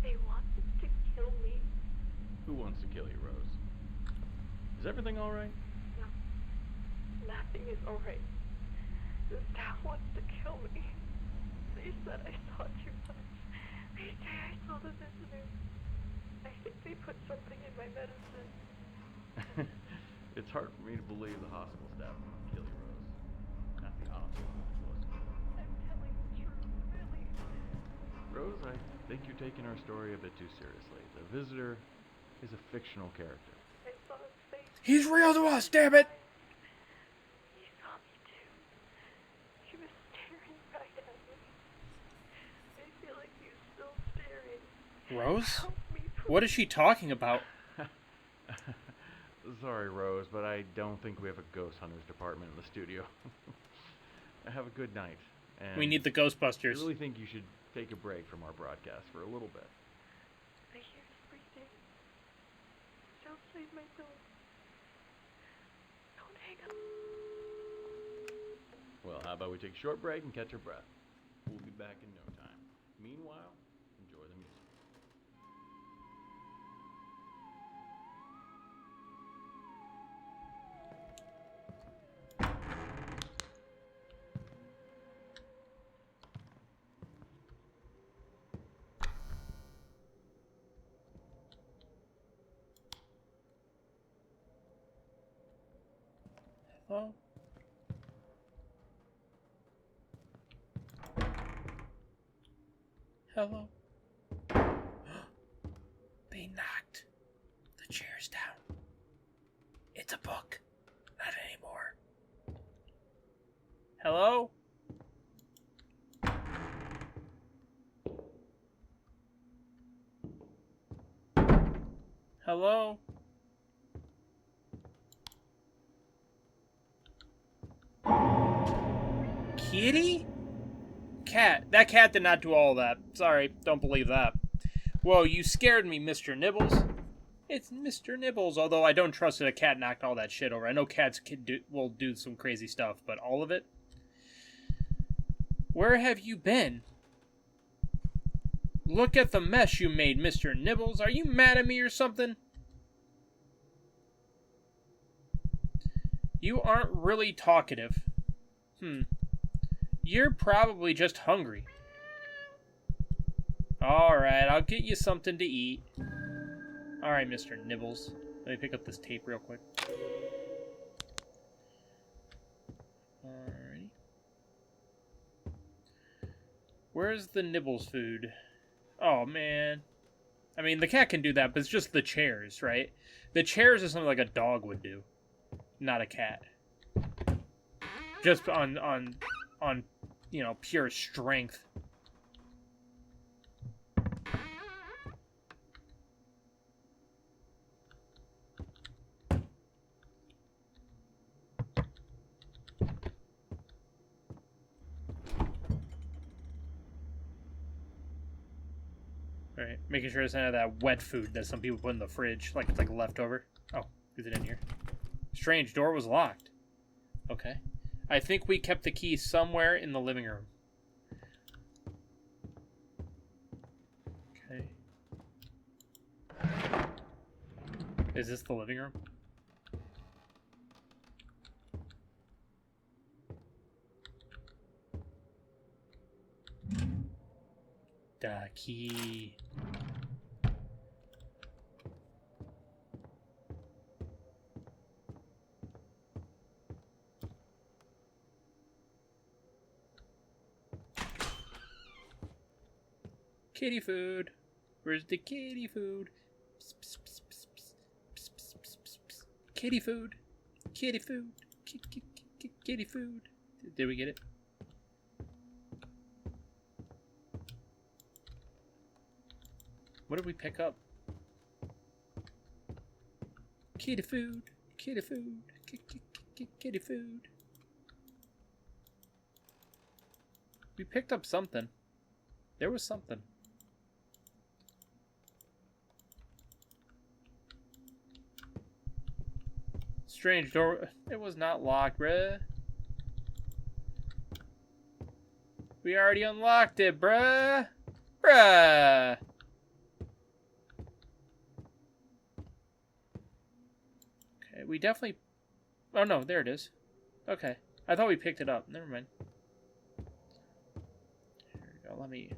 [SPEAKER 5] They wanted to kill me.
[SPEAKER 4] Who wants to kill you, Rose? Is everything all right?
[SPEAKER 5] No. Nothing is alright. The staff wants to kill me. They said I saw too much. They say I saw the visitor. I think they put something in my medicine.
[SPEAKER 4] It's hard for me to believe the hospital staff would kill you, Rose. Not the hospital.
[SPEAKER 5] I'm telling the truth, really.
[SPEAKER 4] Rose, I think you're taking our story a bit too seriously. The visitor is a fictional character.
[SPEAKER 5] I saw his face.
[SPEAKER 1] He's real to us, damn it!
[SPEAKER 5] He saw me too. He was staring right at me. I feel like he's still staring.
[SPEAKER 1] Rose?
[SPEAKER 5] Help me, please.
[SPEAKER 1] What is she talking about?
[SPEAKER 4] Sorry, Rose, but I don't think we have a ghost hunters department in the studio. Have a good night. And
[SPEAKER 1] We need the
[SPEAKER 4] I
[SPEAKER 1] Ghostbusters.
[SPEAKER 4] really think you should take a break from our broadcast for a little bit.
[SPEAKER 5] I hear his breathing. It's outside my door. Don't hang up.
[SPEAKER 4] Well, how about we take a short break and catch our breath? We'll be back in no time. Meanwhile, enjoy the music.
[SPEAKER 1] Hello? Hello? They knocked the chairs down. It's a book. Not anymore. Hello? Hello? Kitty? Cat. That cat did not do all that. Sorry, don't believe that. Whoa, you scared me, Mr. Nibbles. It's Mr. Nibbles, although I don't trust that a cat knocked all that shit over. I know cats will do some crazy stuff, but all of it? Where have you been? Look at the mess you made, Mr. Nibbles. Are you mad at me or something? You aren't really talkative. You're probably just hungry. Alright, I'll get you something to eat. Alright, Mr. Nibbles. Let me pick up this tape real quick. Alrighty. Where's the Nibbles food? Oh, man. I mean, the cat can do that, but it's just the chairs, right? The chairs is something like a dog would do, not a cat. Just on you know, pure strength. Alright, making sure it's none of that wet food that some people put in the fridge, like it's like leftover. Oh, is it in here? Strange, door was locked. Okay. I think we kept the key somewhere in the living room. Okay. Is this the living room? The key. Kitty food. Where's the kitty food? Psst, psst, psst, psst, psst, psst, psst, psst, psst. Kitty food. Kitty food. Kitty food. Did we get it? What did we pick up? Kitty food. Kitty food. Kitty food. We picked up something. There was something. Strange door. It was not locked, bruh. We already unlocked it, bruh. Bruh. Okay, we definitely... Oh, no, there it is. Okay. I thought we picked it up. Never mind. Here we go. Let me...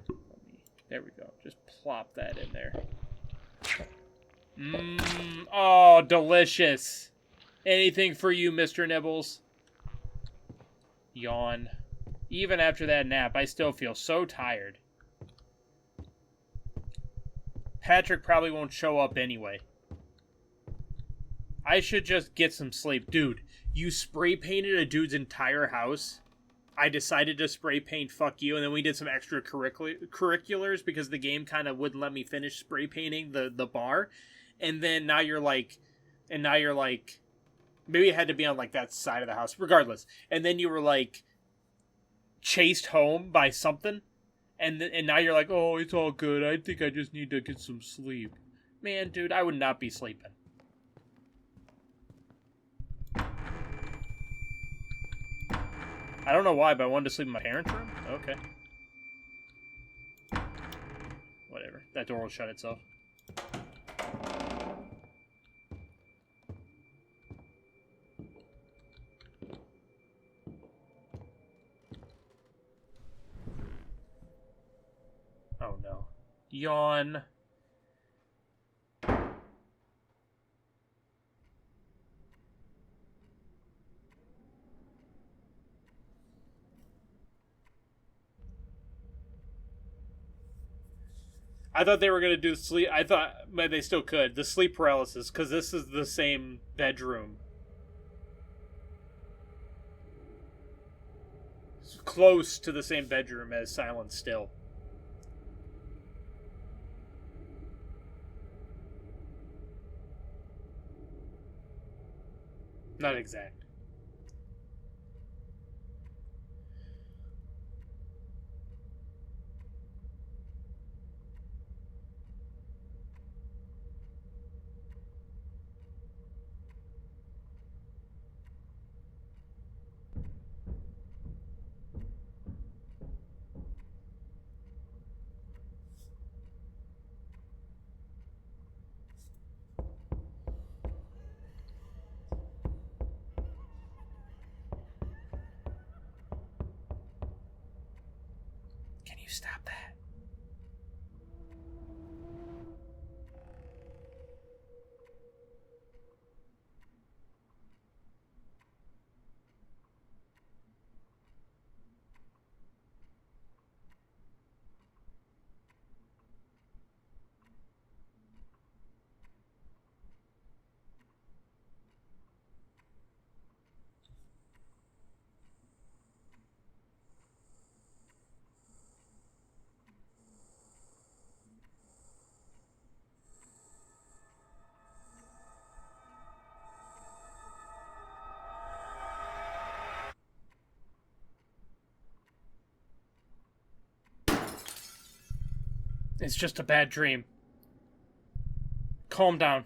[SPEAKER 1] There we go. Just plop that in there. Oh, delicious. Anything for you, Mr. Nibbles. Yawn. Even after that nap, I still feel so tired. Patrick probably won't show up anyway. I should just get some sleep. Dude, you spray painted a dude's entire house. I decided to spray paint fuck you, and then we did some extra curriculars because the game kind of wouldn't let me finish spray painting the bar. And then now you're like... Maybe it had to be on, like, that side of the house. Regardless. And then you were, like, chased home by something. And now you're like, oh, it's all good. I think I just need to get some sleep. Man, dude, I would not be sleeping. I don't know why, but I wanted to sleep in my parents' room? Okay. Whatever. That door will shut itself. Oh no. Yawn. I thought they were gonna do sleep. I thought, but they still could. The sleep paralysis, because this is the same bedroom. It's close to the same bedroom as Silent Still. Not exact. Can you stop that? It's just a bad dream. Calm down.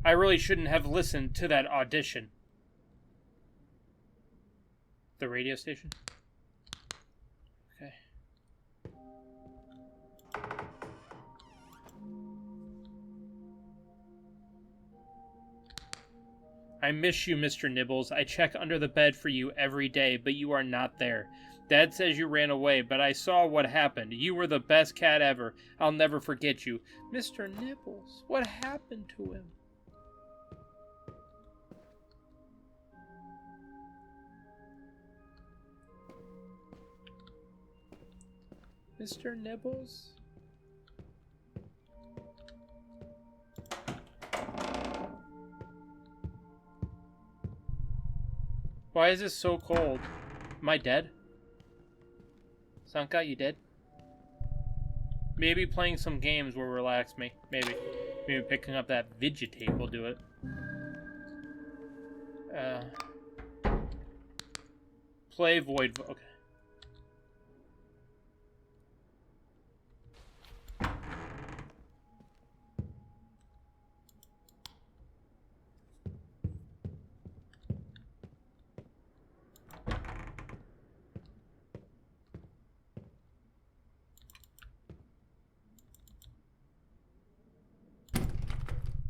[SPEAKER 1] I really shouldn't have listened to that audition. The radio station? Okay. I miss you, Mr. Nibbles. I check under the bed for you every day, but you are not there. Dad says you ran away, but I saw what happened. You were the best cat ever. I'll never forget you. Mr. Nibbles, what happened to him? Mr. Nibbles? Why is this so cold? Am I dead? Sanka, you dead? Maybe playing some games will relax me. Maybe. Maybe picking up that Vegetape will do it. Play Void... Okay.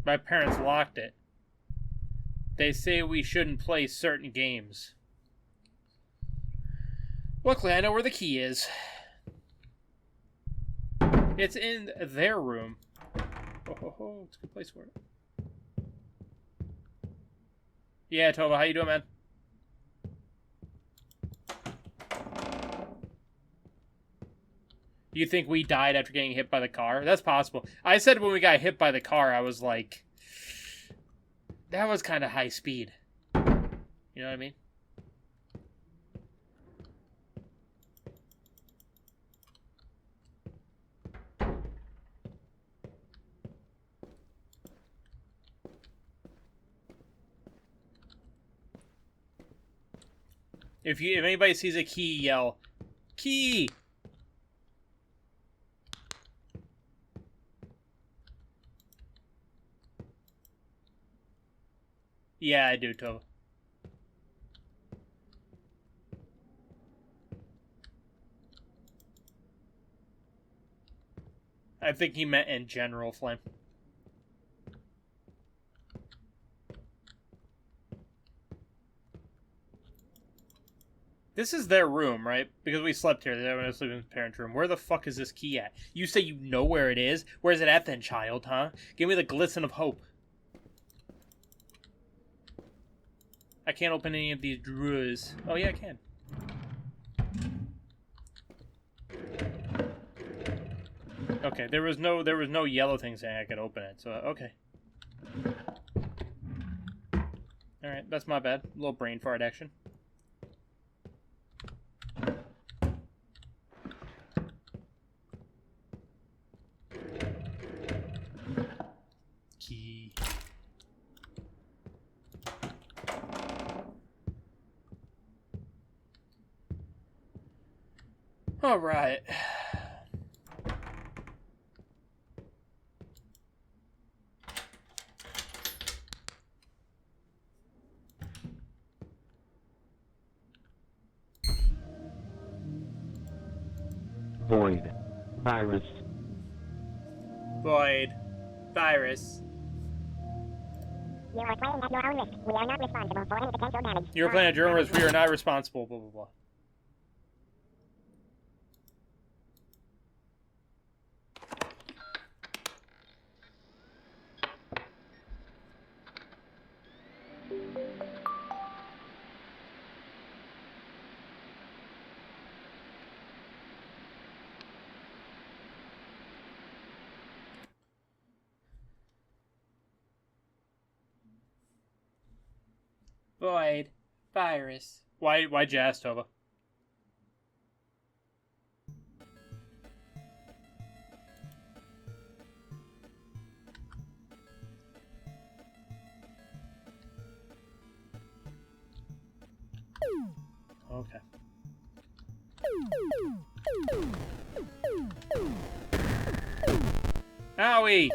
[SPEAKER 1] My parents locked it. They say we shouldn't play certain games. Luckily, I know where the key is. It's in their room. Oh, it's a good place for it. Yeah, Tova, how you doing, man? You think we died after getting hit by the car? That's possible. I said when we got hit by the car, I was like... That was kind of high speed. You know what I mean? If anybody sees a key, yell, "Key!" Yeah, I do, Tova. I think he meant in general, Flame. This is their room, right? Because we slept here. They went to sleep in his parents' room. Where the fuck is this key at? You say you know where it is? Where's it at then, child, huh? Give me the glisten of hope. I can't open any of these drawers. Oh, yeah, I can. Okay, there was no yellow thing saying I could open it, so okay. Alright, that's my bad. A little brain fart action. Key. Alright.
[SPEAKER 3] Void. Virus.
[SPEAKER 1] Void. Virus.
[SPEAKER 6] You are playing at your own risk. We are not responsible for any potential damage.
[SPEAKER 1] You're playing at your own risk. We are not responsible. Blah, blah, blah. Void. Virus. Why jazz, Tova? Okay. Owie!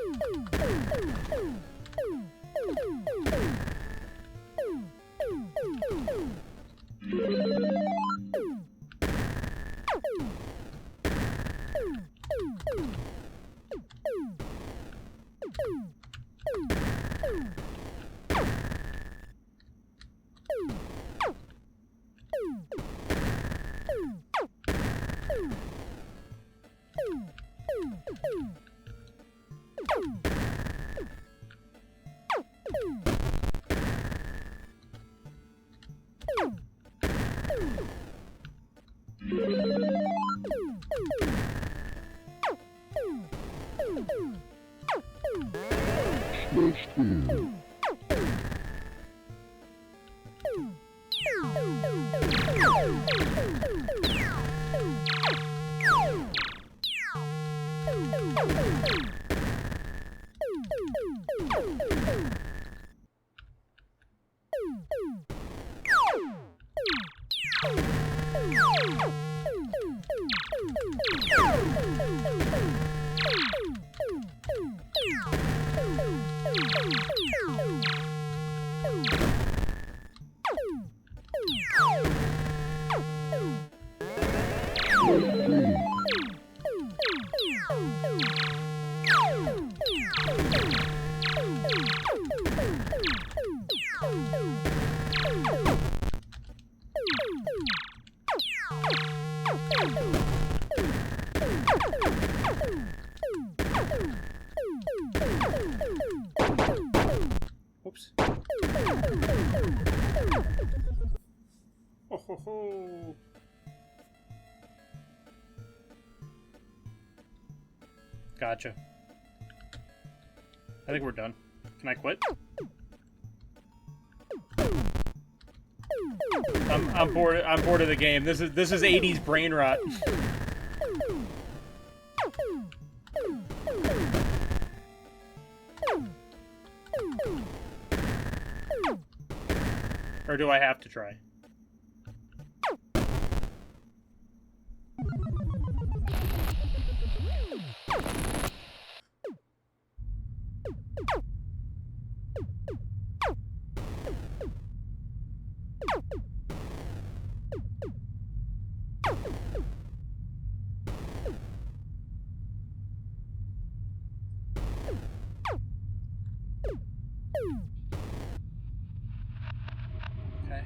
[SPEAKER 1] Oops. Oh ho ho. Gotcha. I think we're done. Can I quit? I'm bored. I'm bored of the game. This is 80s brain rot. Or do I have to try? Okay.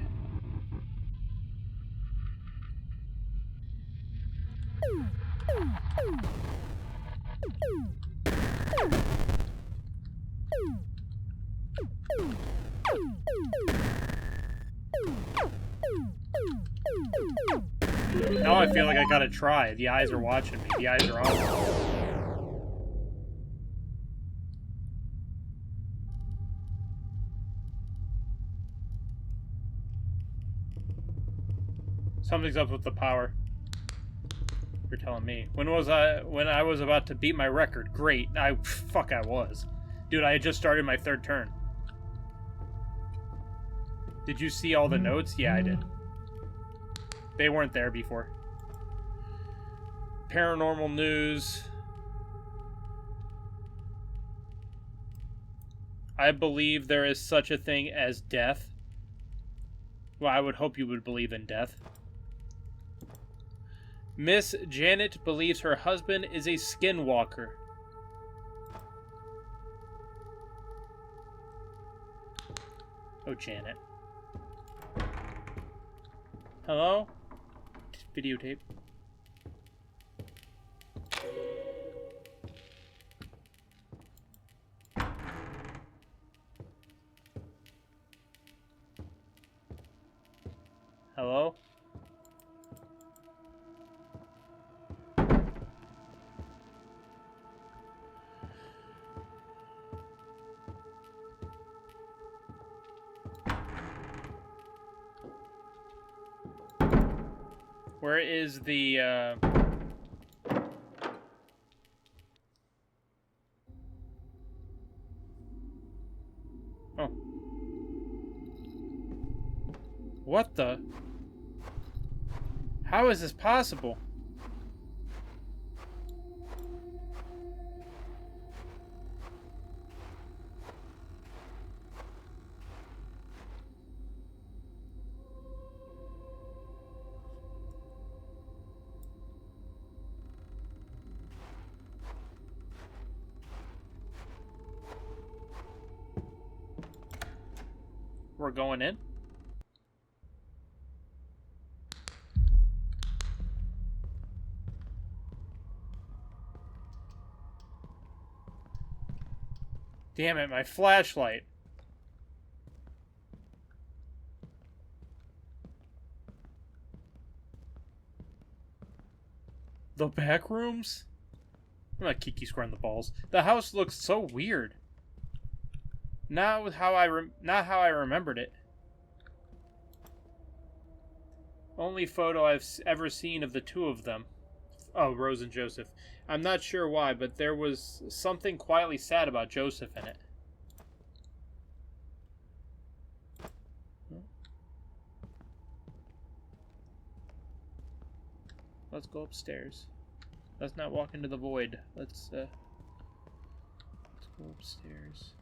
[SPEAKER 1] Now I feel like I gotta try. The eyes are watching me. The eyes are on me. Something's up with the power. You're telling me. When I was about to beat my record? Great. I was. Dude, I had just started my 3rd turn. Did you see all the notes? Yeah, I did. They weren't there before. Paranormal news. I believe there is such a thing as death. Well, I would hope you would believe in death. Miss Janet believes her husband is a skinwalker. Oh, Janet. Hello? Videotape. Hello? Where is the, Oh. What the? How is this possible? We're going in? Damn it, my flashlight. The back rooms? I'm not Kiki squaring the balls. The house looks so weird. Not how I remembered it. Only photo I've ever seen of the 2 of them. Oh, Rose and Joseph. I'm not sure why, but there was something quietly sad about Joseph in it. Let's go upstairs. Let's not walk into the void. Let's go upstairs.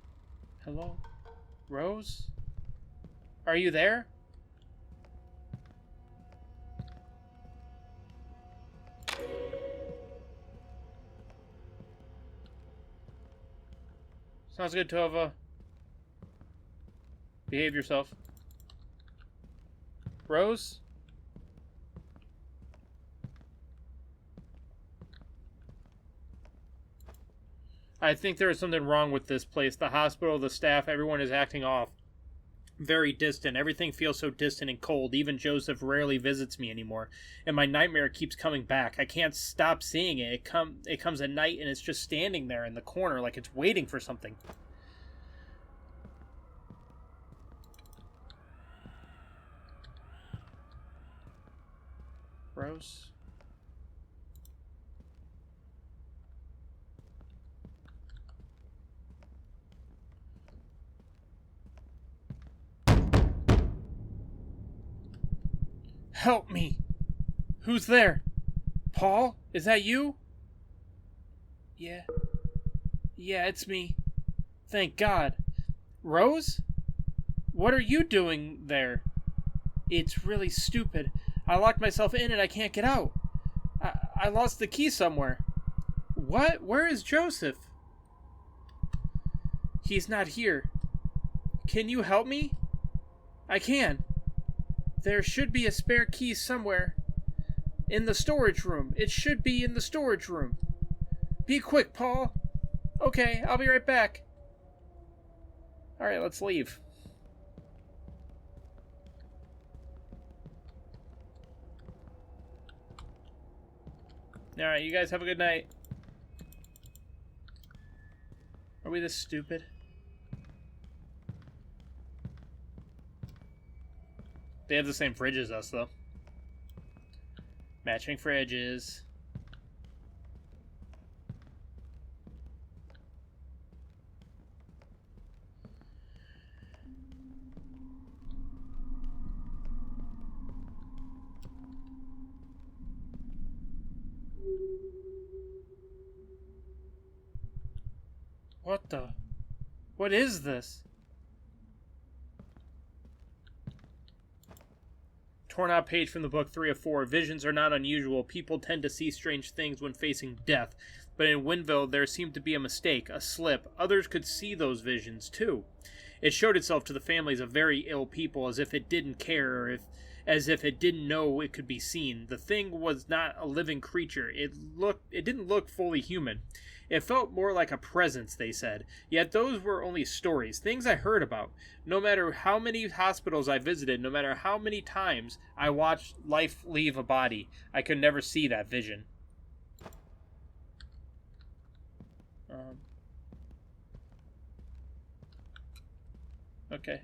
[SPEAKER 1] Hello? Rose? Are you there? Sounds good, Tova. Behave yourself. Rose? I think there is something wrong with this place. The hospital, the staff, everyone is acting off. Very distant. Everything feels so distant and cold. Even Joseph rarely visits me anymore. And my nightmare keeps coming back. I can't stop seeing it. It comes at night and it's just standing there in the corner like it's waiting for something. Rose? Help me! Who's there? Paul? Is that you? Yeah. Yeah, it's me. Thank God. Rose? What are you doing there? It's really stupid. I locked myself in and I can't get out. I lost the key somewhere. What? Where is Joseph? He's not here. Can you help me? I can. There should be a spare key somewhere. In the storage room. It should be in the storage room. Be quick, Paul. Okay, I'll be right back. Alright, let's leave. Alright, you guys have a good night. Are we this stupid? They have the same fridge as us, though. Matching fridges. What the? What is this? Torn out page from the book 3 of 4. Visions are not unusual. People tend to see strange things when facing death. But in Winville, there seemed to be a mistake, a slip. Others could see those visions, too. It showed itself to the families of very ill people as if it didn't care, or as if it didn't know it could be seen. The thing was not a living creature. It didn't look fully human. It felt more like a presence, they said. Yet those were only stories, things I heard about. No matter how many hospitals I visited, no matter how many times I watched life leave a body, I could never see that vision. Okay.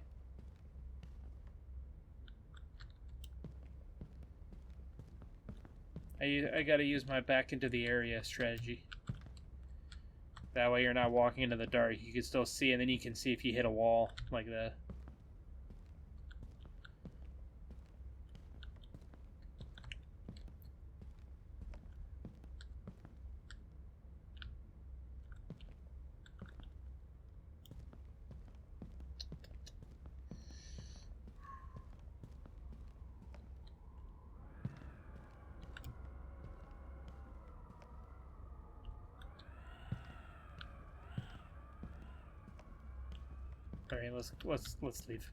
[SPEAKER 1] I gotta use my back into the area strategy. That way you're not walking into the dark. You can still see, and then you can see if you hit a wall like that. All right, let's leave.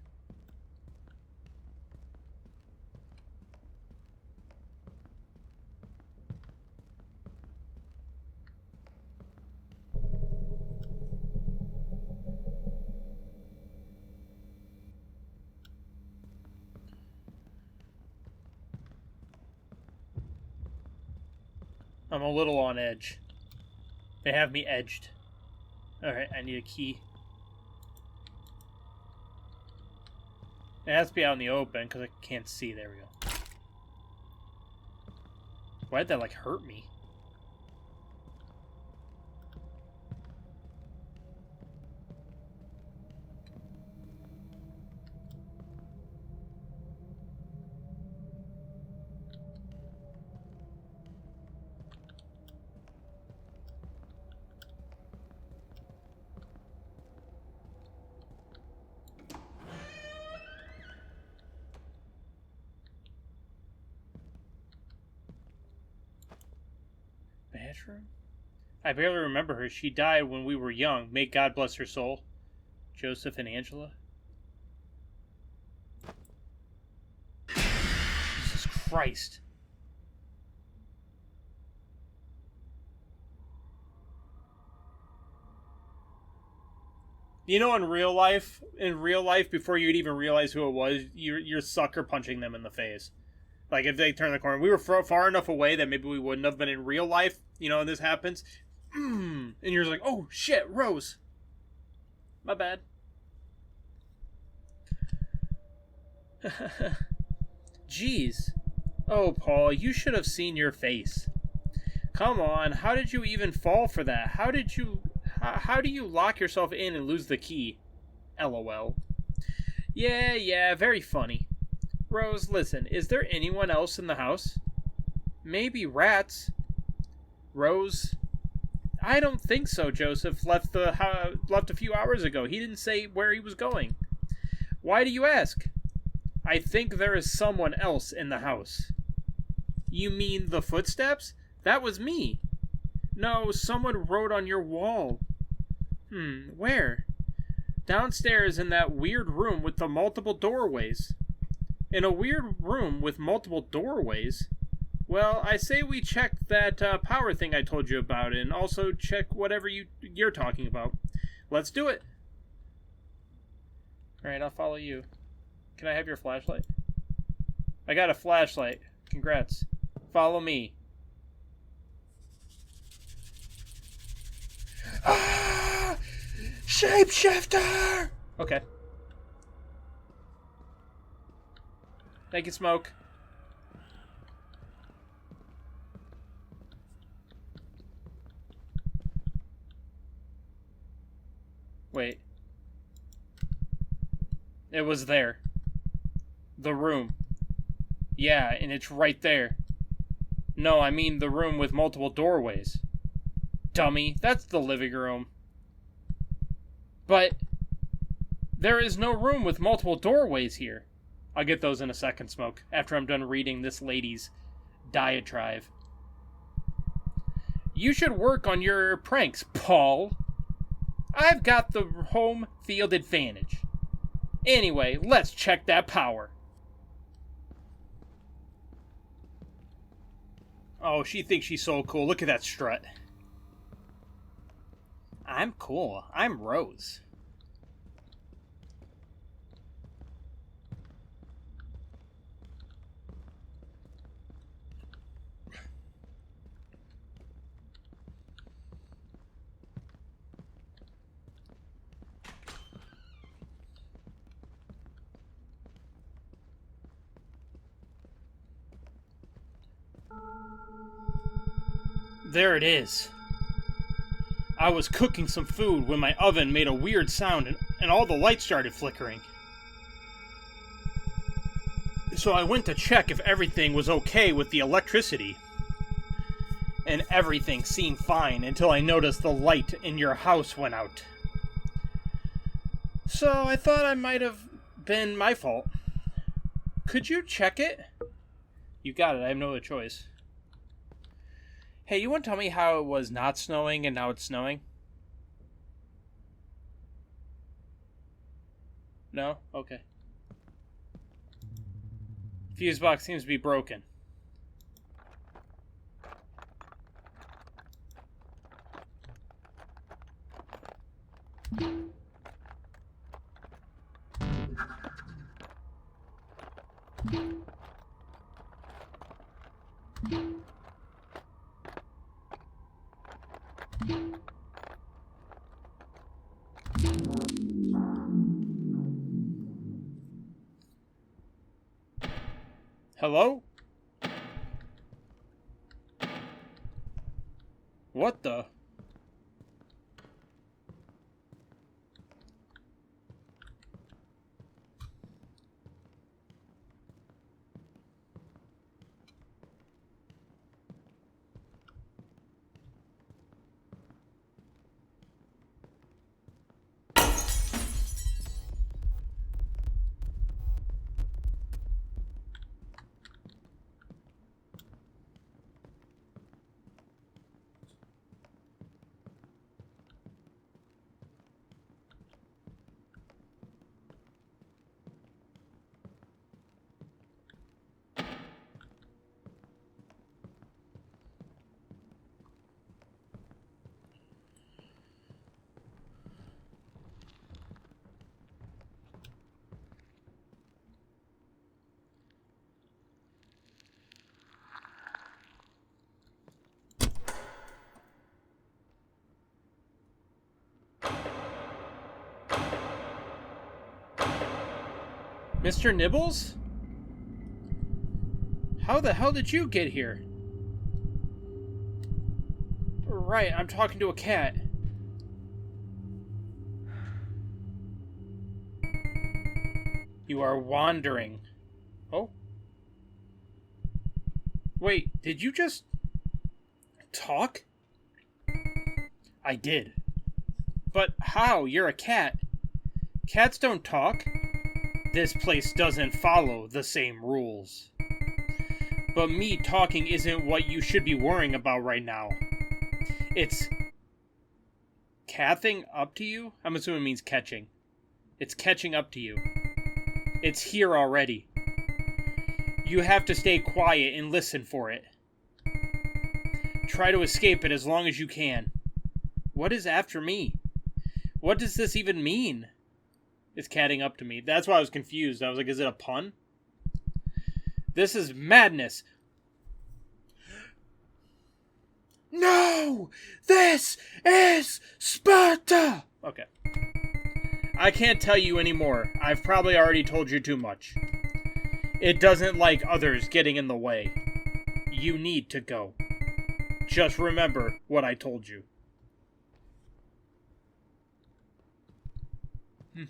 [SPEAKER 1] I'm a little on edge. They have me edged. All right, I need a key. It has to be out in the open because I can't see. There we go. Why did that, like, hurt me? Bedroom? I barely remember her. She died when we were young. May God bless her soul. Joseph and Angela. Jesus Christ. You know, in real life, before you'd even realize who it was, you're sucker punching them in the face. Like, if they turn the corner. We were far enough away that maybe we wouldn't have, but in real life, you know, and this happens, and you're just like, oh, shit, Rose. My bad. Jeez. Oh, Paul, you should have seen your face. Come on, how did you even fall for that? How do you lock yourself in and lose the key? LOL. Yeah, very funny. Rose, listen, is there anyone else in the house? Maybe rats. Rose, I don't think so. Joseph left a few hours ago. He didn't say where he was going. Why do you ask? I think there is someone else in the house. You mean the footsteps? That was me. No, someone wrote on your wall. Where? Downstairs in that weird room with the multiple doorways. In a weird room with multiple doorways? Well, I say we check that power thing I told you about, and also check whatever you're talking about. Let's do it. Alright, I'll follow you. Can I have your flashlight? I got a flashlight. Congrats. Follow me. Ah! Shapeshifter! Okay. Thank you, Smoke. Wait. It was there. The room. Yeah, and it's right there. No, I mean the room with multiple doorways. Dummy, that's the living room. But there is no room with multiple doorways here. I'll get those in a second, Smoke, after I'm done reading this lady's diatribe. You should work on your pranks, Paul. I've got the home field advantage. Anyway, let's check that power. Oh, she thinks she's so cool. Look at that strut. I'm cool. I'm Rose. There it is. I was cooking some food when my oven made a weird sound and all the lights started flickering. So I went to check if everything was okay with the electricity. And everything seemed fine until I noticed the light in your house went out. So I thought it might have been my fault. Could you check it? You got it, I have no other choice. Hey, you want to tell me how it was not snowing and now it's snowing? No? Okay. Fuse box seems to be broken. Hello? What the? Mr. Nibbles? How the hell did you get here? Right, I'm talking to a cat. You are wandering. Oh? Wait, did you just talk? I did. But how? You're a cat. Cats don't talk. This place doesn't follow the same rules. But me talking isn't what you should be worrying about right now. It's cathing up to you? I'm assuming it means catching. It's catching up to you. It's here already. You have to stay quiet and listen for it. Try to escape it as long as you can. What is after me? What does this even mean? It's catting up to me. That's why I was confused. I was like, is it a pun? This is madness. No! This is Sparta! Okay. I can't tell you anymore. I've probably already told you too much. It doesn't like others getting in the way. You need to go. Just remember what I told you. Come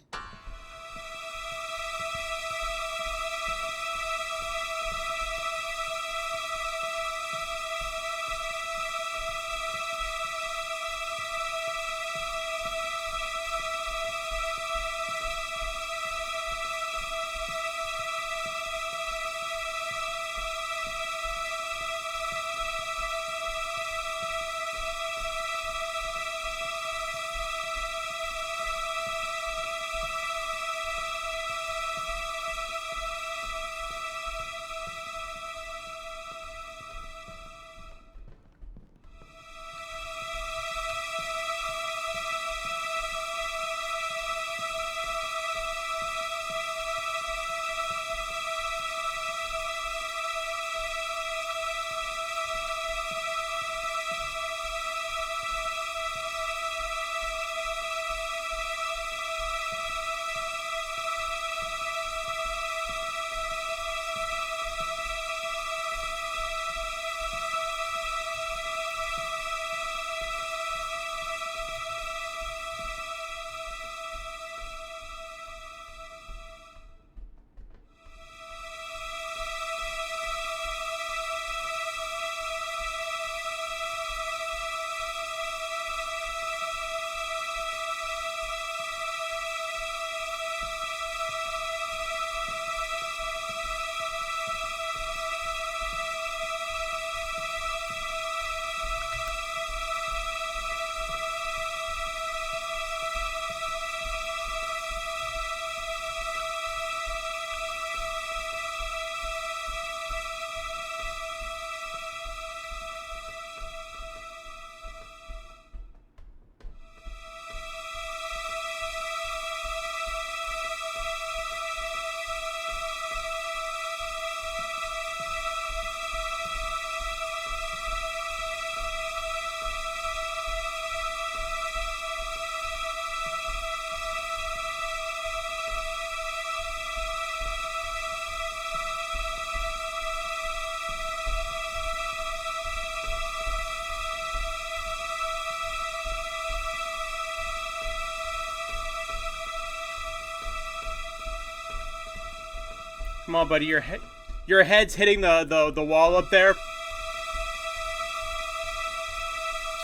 [SPEAKER 1] on, buddy. Your head's hitting the wall up there.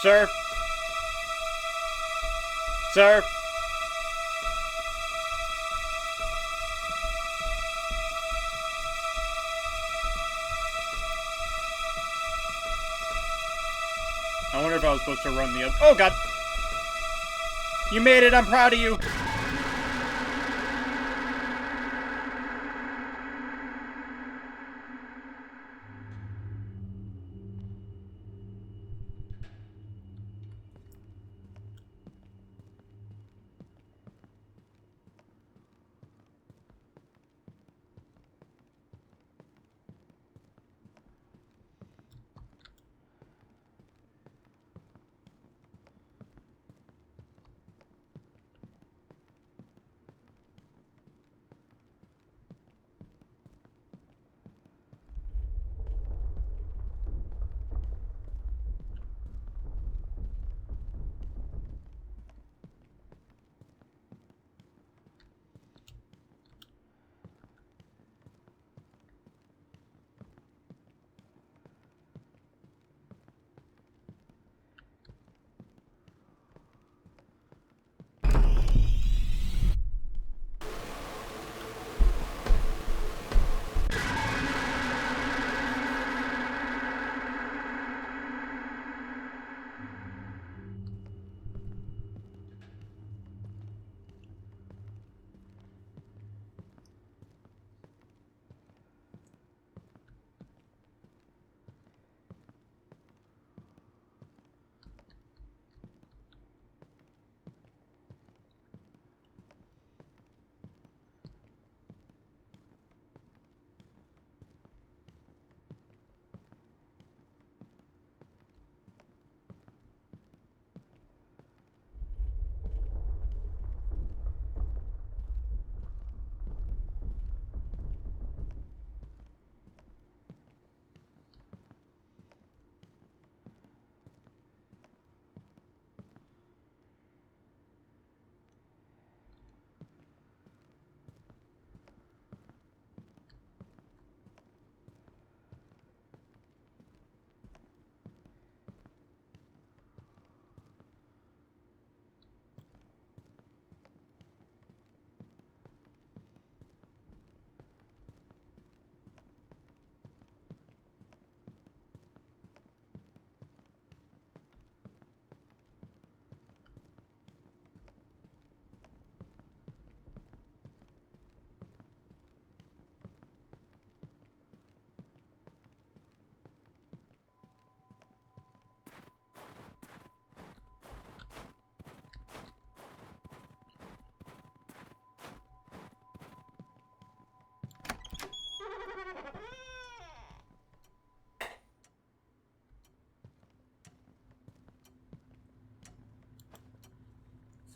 [SPEAKER 1] Sir? Sir? I wonder if I was supposed to run the other... Oh, God! You made it! I'm proud of you!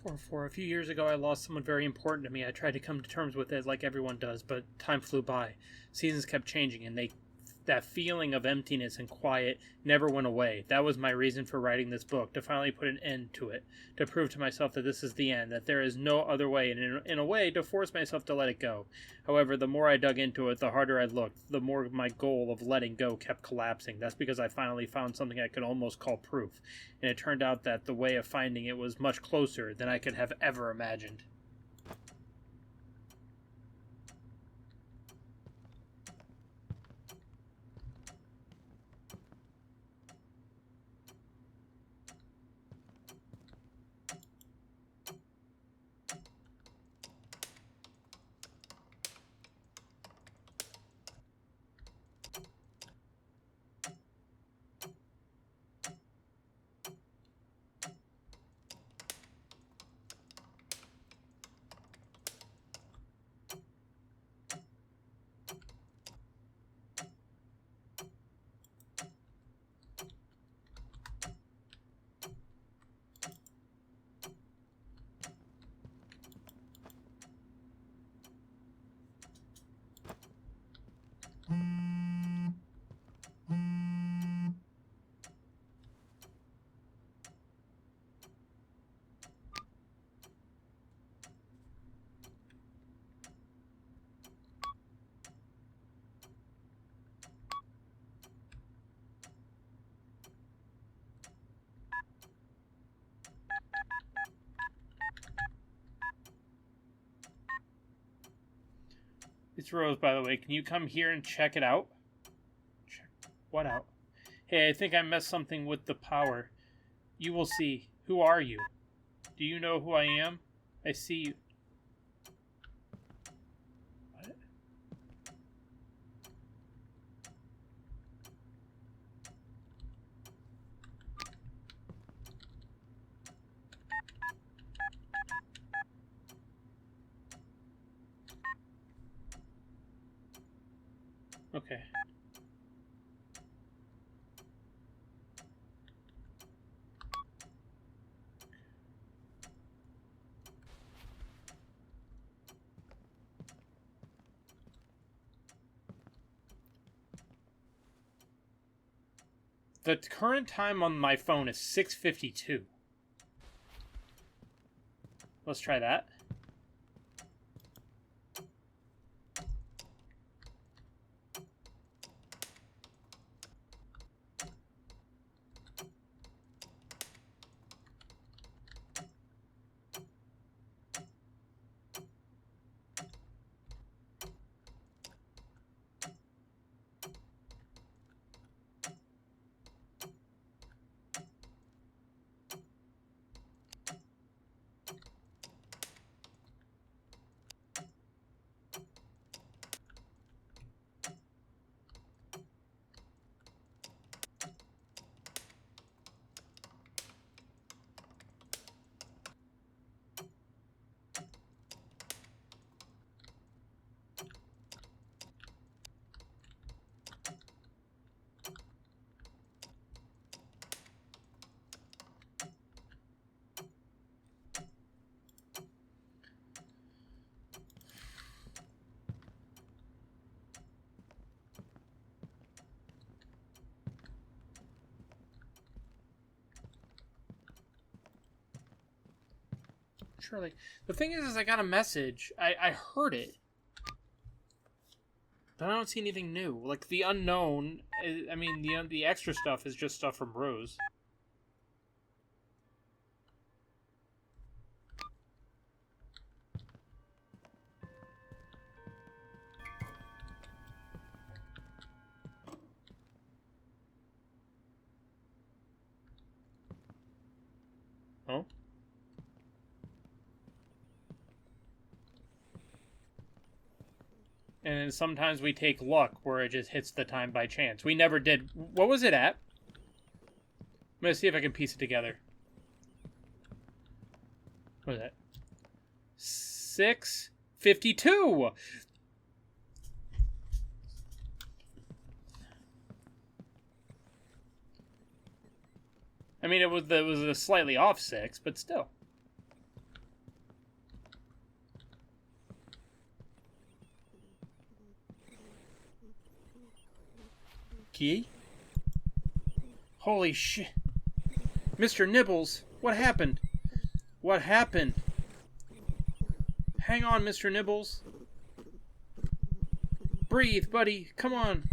[SPEAKER 1] 4-4. A few years ago, I lost someone very important to me. I tried to come to terms with it like everyone does, but time flew by. Seasons kept changing, and that feeling of emptiness and quiet never went away. That was my reason for writing this book, to finally put an end to it, to prove to myself that this is the end, that there is no other way, and in a way, to force myself to let it go. However, the more I dug into it, the harder I looked, the more my goal of letting go kept collapsing. That's because I finally found something I could almost call proof, and it turned out that the way of finding it was much closer than I could have ever imagined. It's Rose, by the way. Can you come here and check it out? Check what out? Hey, I think I messed something with the power. You will see. Who are you? Do you know who I am? I see you. What? Okay. The current time on my phone is 6:52. Let's try that. Surely. The thing is I got a message. I heard it. But I don't see anything new. Like, the unknown... I mean, the extra stuff is just stuff from Rose. Oh? And then sometimes we take luck where it just hits the time by chance. We never did. What was it at? I'm going to see if I can piece it together. What is that? 6:52! I mean, it was a slightly off 6, but still. Key? Holy shit. Mr. Nibbles, what happened? What happened? Hang on, Mr. Nibbles. Breathe, buddy. Come on.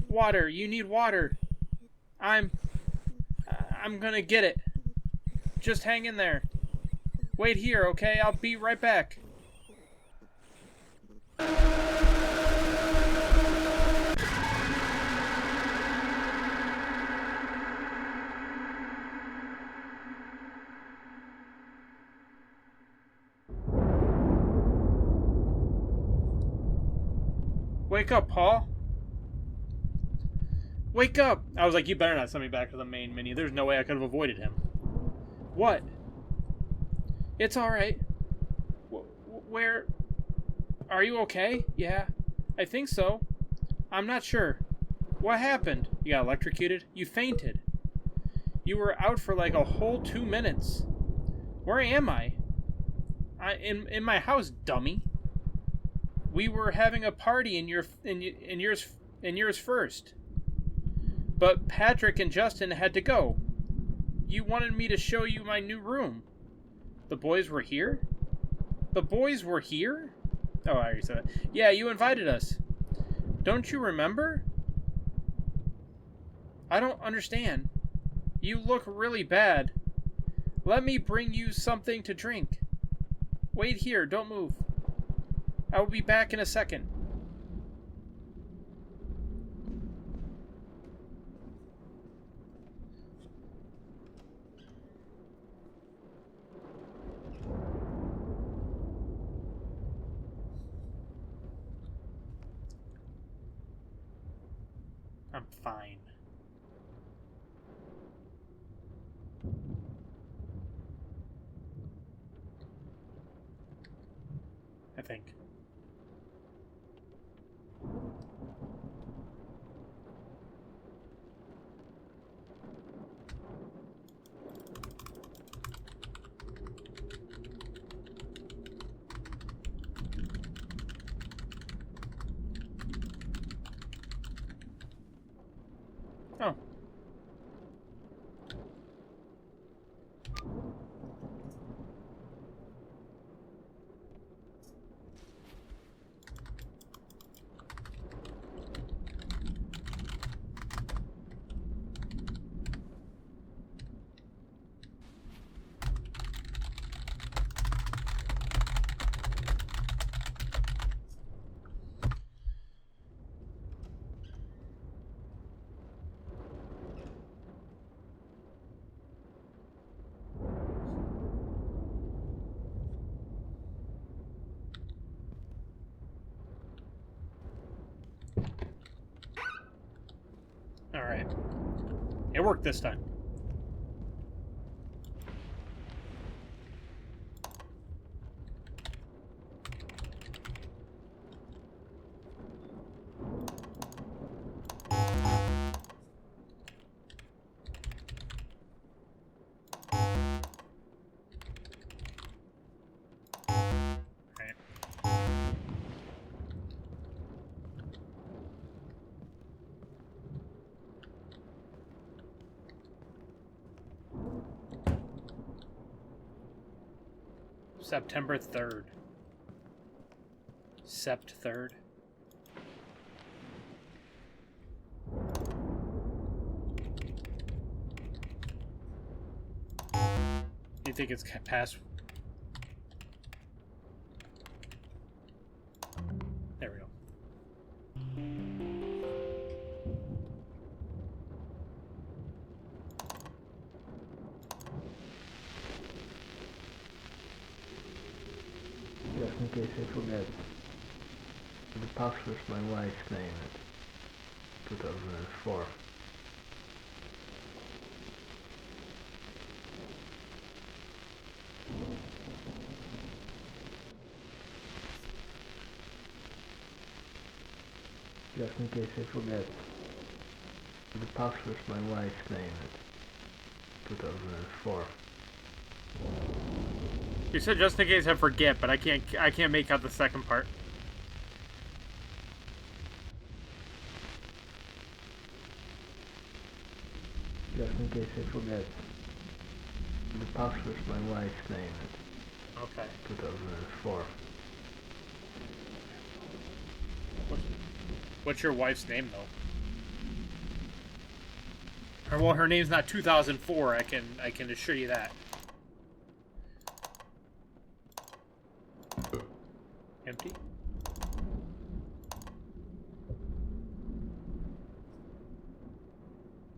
[SPEAKER 1] Water. You need water. I'm gonna get it. Just hang in there. Wait here, okay? I'll be right back. Wake up, Paul. Wake up! I was like, you better not send me back to the main menu. There's no way I could have avoided him. What? It's alright. Where? Are you okay? Yeah, I think so. I'm not sure. What happened? You got electrocuted? You fainted. You were out for like a whole 2 minutes. Where am I? In my house, dummy. We were having a party in yours first. But Patrick and Justin had to go. You wanted me to show you my new room. The boys were here? The boys were here? Oh, I already said that. Yeah, you invited us. Don't you remember? I don't understand. You look really bad. Let me bring you something to drink. Wait here, don't move. I will be back in a second. I'm fine. I think. Oh. Alright. It worked this time. Alright. September 3rd. Sept 3rd. You think it's past? There we go.
[SPEAKER 7] Just in case I forget. The password's my wife's name at 2004. Just in case I forget. The password's my wife's name at 2004.
[SPEAKER 1] You said just in case I forget, but I can't make out the second part.
[SPEAKER 7] case I forget. The password's my wife's name.
[SPEAKER 1] Okay.
[SPEAKER 7] 2004.
[SPEAKER 1] What's your wife's name, though? Well, her name's not 2004. I can assure you that. Empty.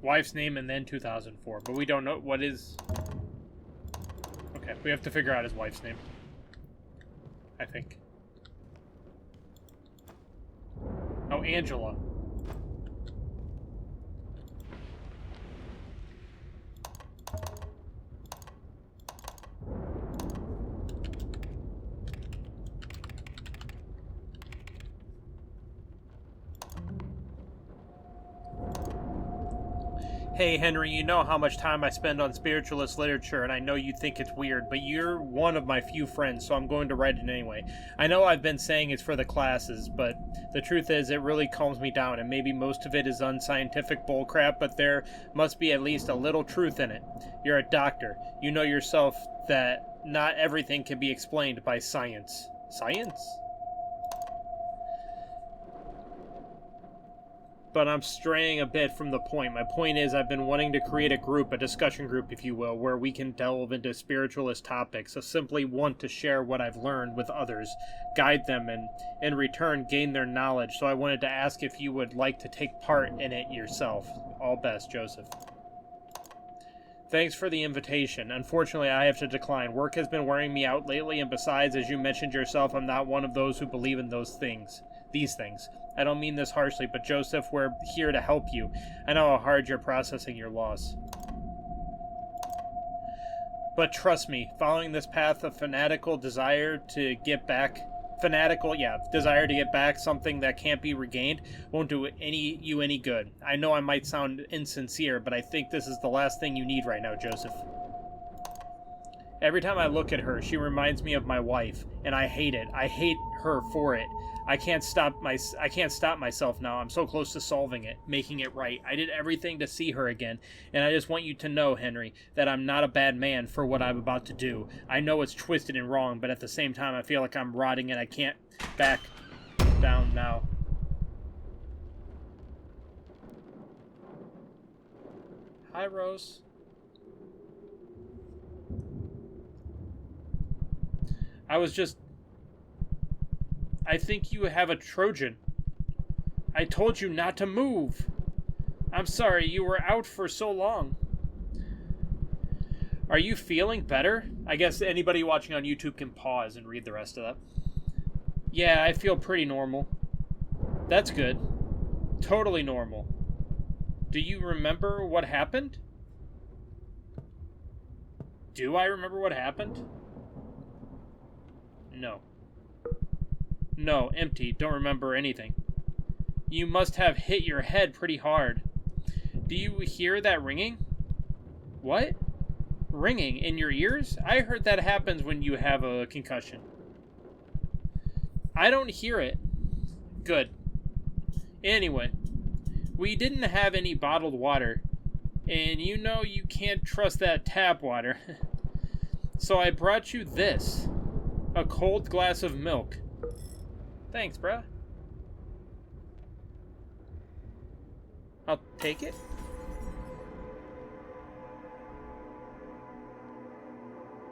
[SPEAKER 1] Wife's name and then 2004, but we don't know what is. Okay, we have to figure out his wife's name. I think. Oh, Angela. Hey, Henry, you know how much time I spend on spiritualist literature, and I know you think it's weird, but you're one of my few friends, so I'm going to write it anyway. I know I've been saying it's for the classes, but the truth is it really calms me down, and maybe most of it is unscientific bullcrap, but there must be at least a little truth in it. You're a doctor. You know yourself that not everything can be explained by science. Science? But I'm straying a bit from the point. My point is I've been wanting to create a group, a discussion group, if you will, where we can delve into spiritualist topics. I simply want to share what I've learned with others, guide them, and in return gain their knowledge. So I wanted to ask if you would like to take part in it yourself. All best, Joseph. Thanks for the invitation. Unfortunately, I have to decline. Work has been wearing me out lately, and besides, as you mentioned yourself, I'm not one of those who believe in these things. I don't mean this harshly, but Joseph, we're here to help you. I know how hard you're processing your loss. But trust me, following this path of desire to get back something that can't be regained won't do you any good. I know I might sound insincere, but I think this is the last thing you need right now, Joseph. Every time I look at her, she reminds me of my wife, and I hate it. I hate her for it. I can't stop myself now. I'm so close to solving it, making it right. I did everything to see her again, and I just want you to know, Henry, that I'm not a bad man for what I'm about to do. I know it's twisted and wrong, but at the same time, I feel like I'm rotting and I can't back down now. Hi, Rose. I think you have a Trojan. I told you not to move. I'm sorry, you were out for so long. Are you feeling better? I guess anybody watching on YouTube can pause and read the rest of that. Yeah, I feel pretty normal. That's good. Totally normal. Do you remember what happened? Do I remember what happened? No. No, empty. Don't remember anything. You must have hit your head pretty hard. Do you hear that ringing? What? Ringing in your ears? I heard that happens when you have a concussion. I don't hear it. Good. Anyway, we didn't have any bottled water, and you know you can't trust that tap water. So I brought you this. A cold glass of milk. Thanks, bruh. I'll take it.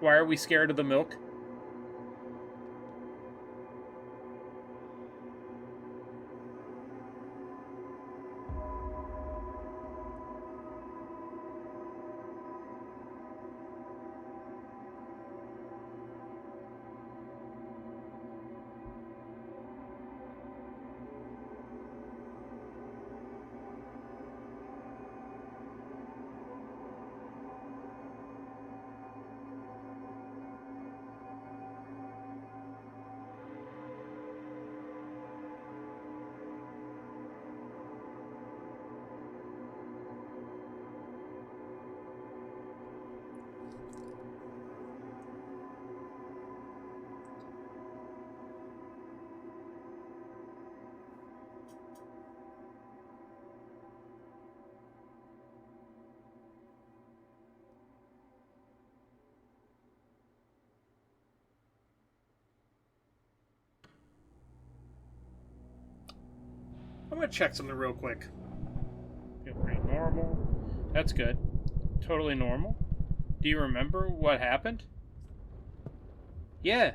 [SPEAKER 1] Why are we scared of the milk? I'm gonna check something real quick. Feel pretty normal. That's good. Totally normal. Do you remember what happened? Yeah.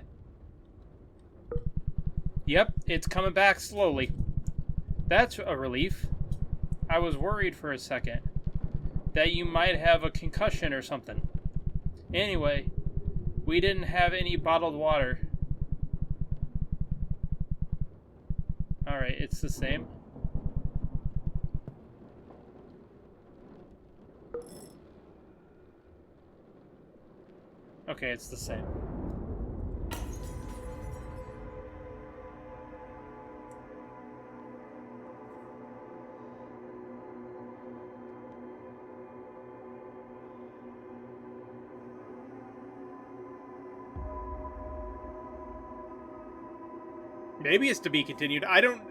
[SPEAKER 1] Yep, it's coming back slowly. That's a relief. I was worried for a second that you might have a concussion or something. Anyway, we didn't have any bottled water. Alright, it's the same. Okay, it's the same. Maybe it's to be continued. I don't,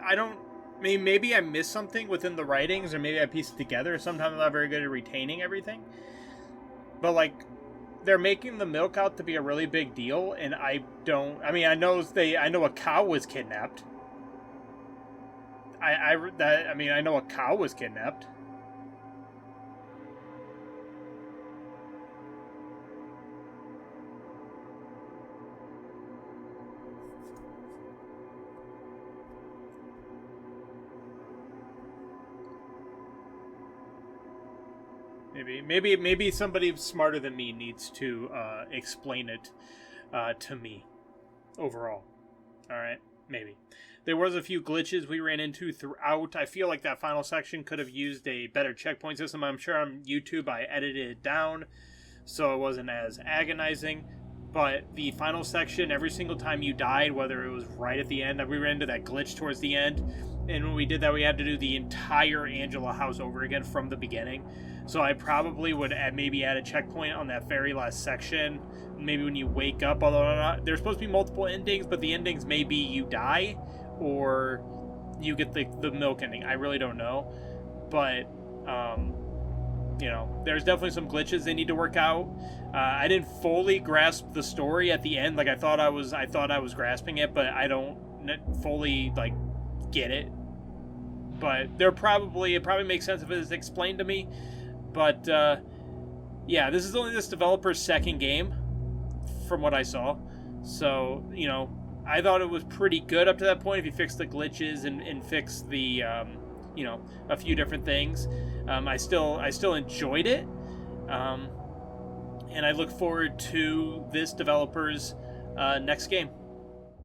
[SPEAKER 1] maybe I missed something within the writings, or maybe I pieced it together. Sometimes I'm not very good at retaining everything. But, like, they're making the milk out to be a really big deal, and I know a cow was kidnapped. I know a cow was kidnapped. Maybe somebody smarter than me needs to explain it to me overall. All right, maybe. There was a few glitches we ran into throughout. I feel like that final section could have used a better checkpoint system. I'm sure on YouTube I edited it down so it wasn't as agonizing. But the final section, every single time you died, whether it was right at the end, we ran into that glitch towards the end. And when we did that, we had to do the entire Angela house over again from the beginning. So I probably would maybe add a checkpoint on that very last section. Maybe when you wake up, although there's supposed to be multiple endings, but the endings may be you die or you get the milk ending. I really don't know. But, there's definitely some glitches they need to work out. I didn't fully grasp the story at the end. Like, I thought I was grasping it, but I don't fully, get it. But it probably makes sense if it's explained to me. But, this is only this developer's second game, from what I saw. So, I thought it was pretty good up to that point if you fix the glitches and fix the, a few different things. I still enjoyed it. And I look forward to this developer's next game.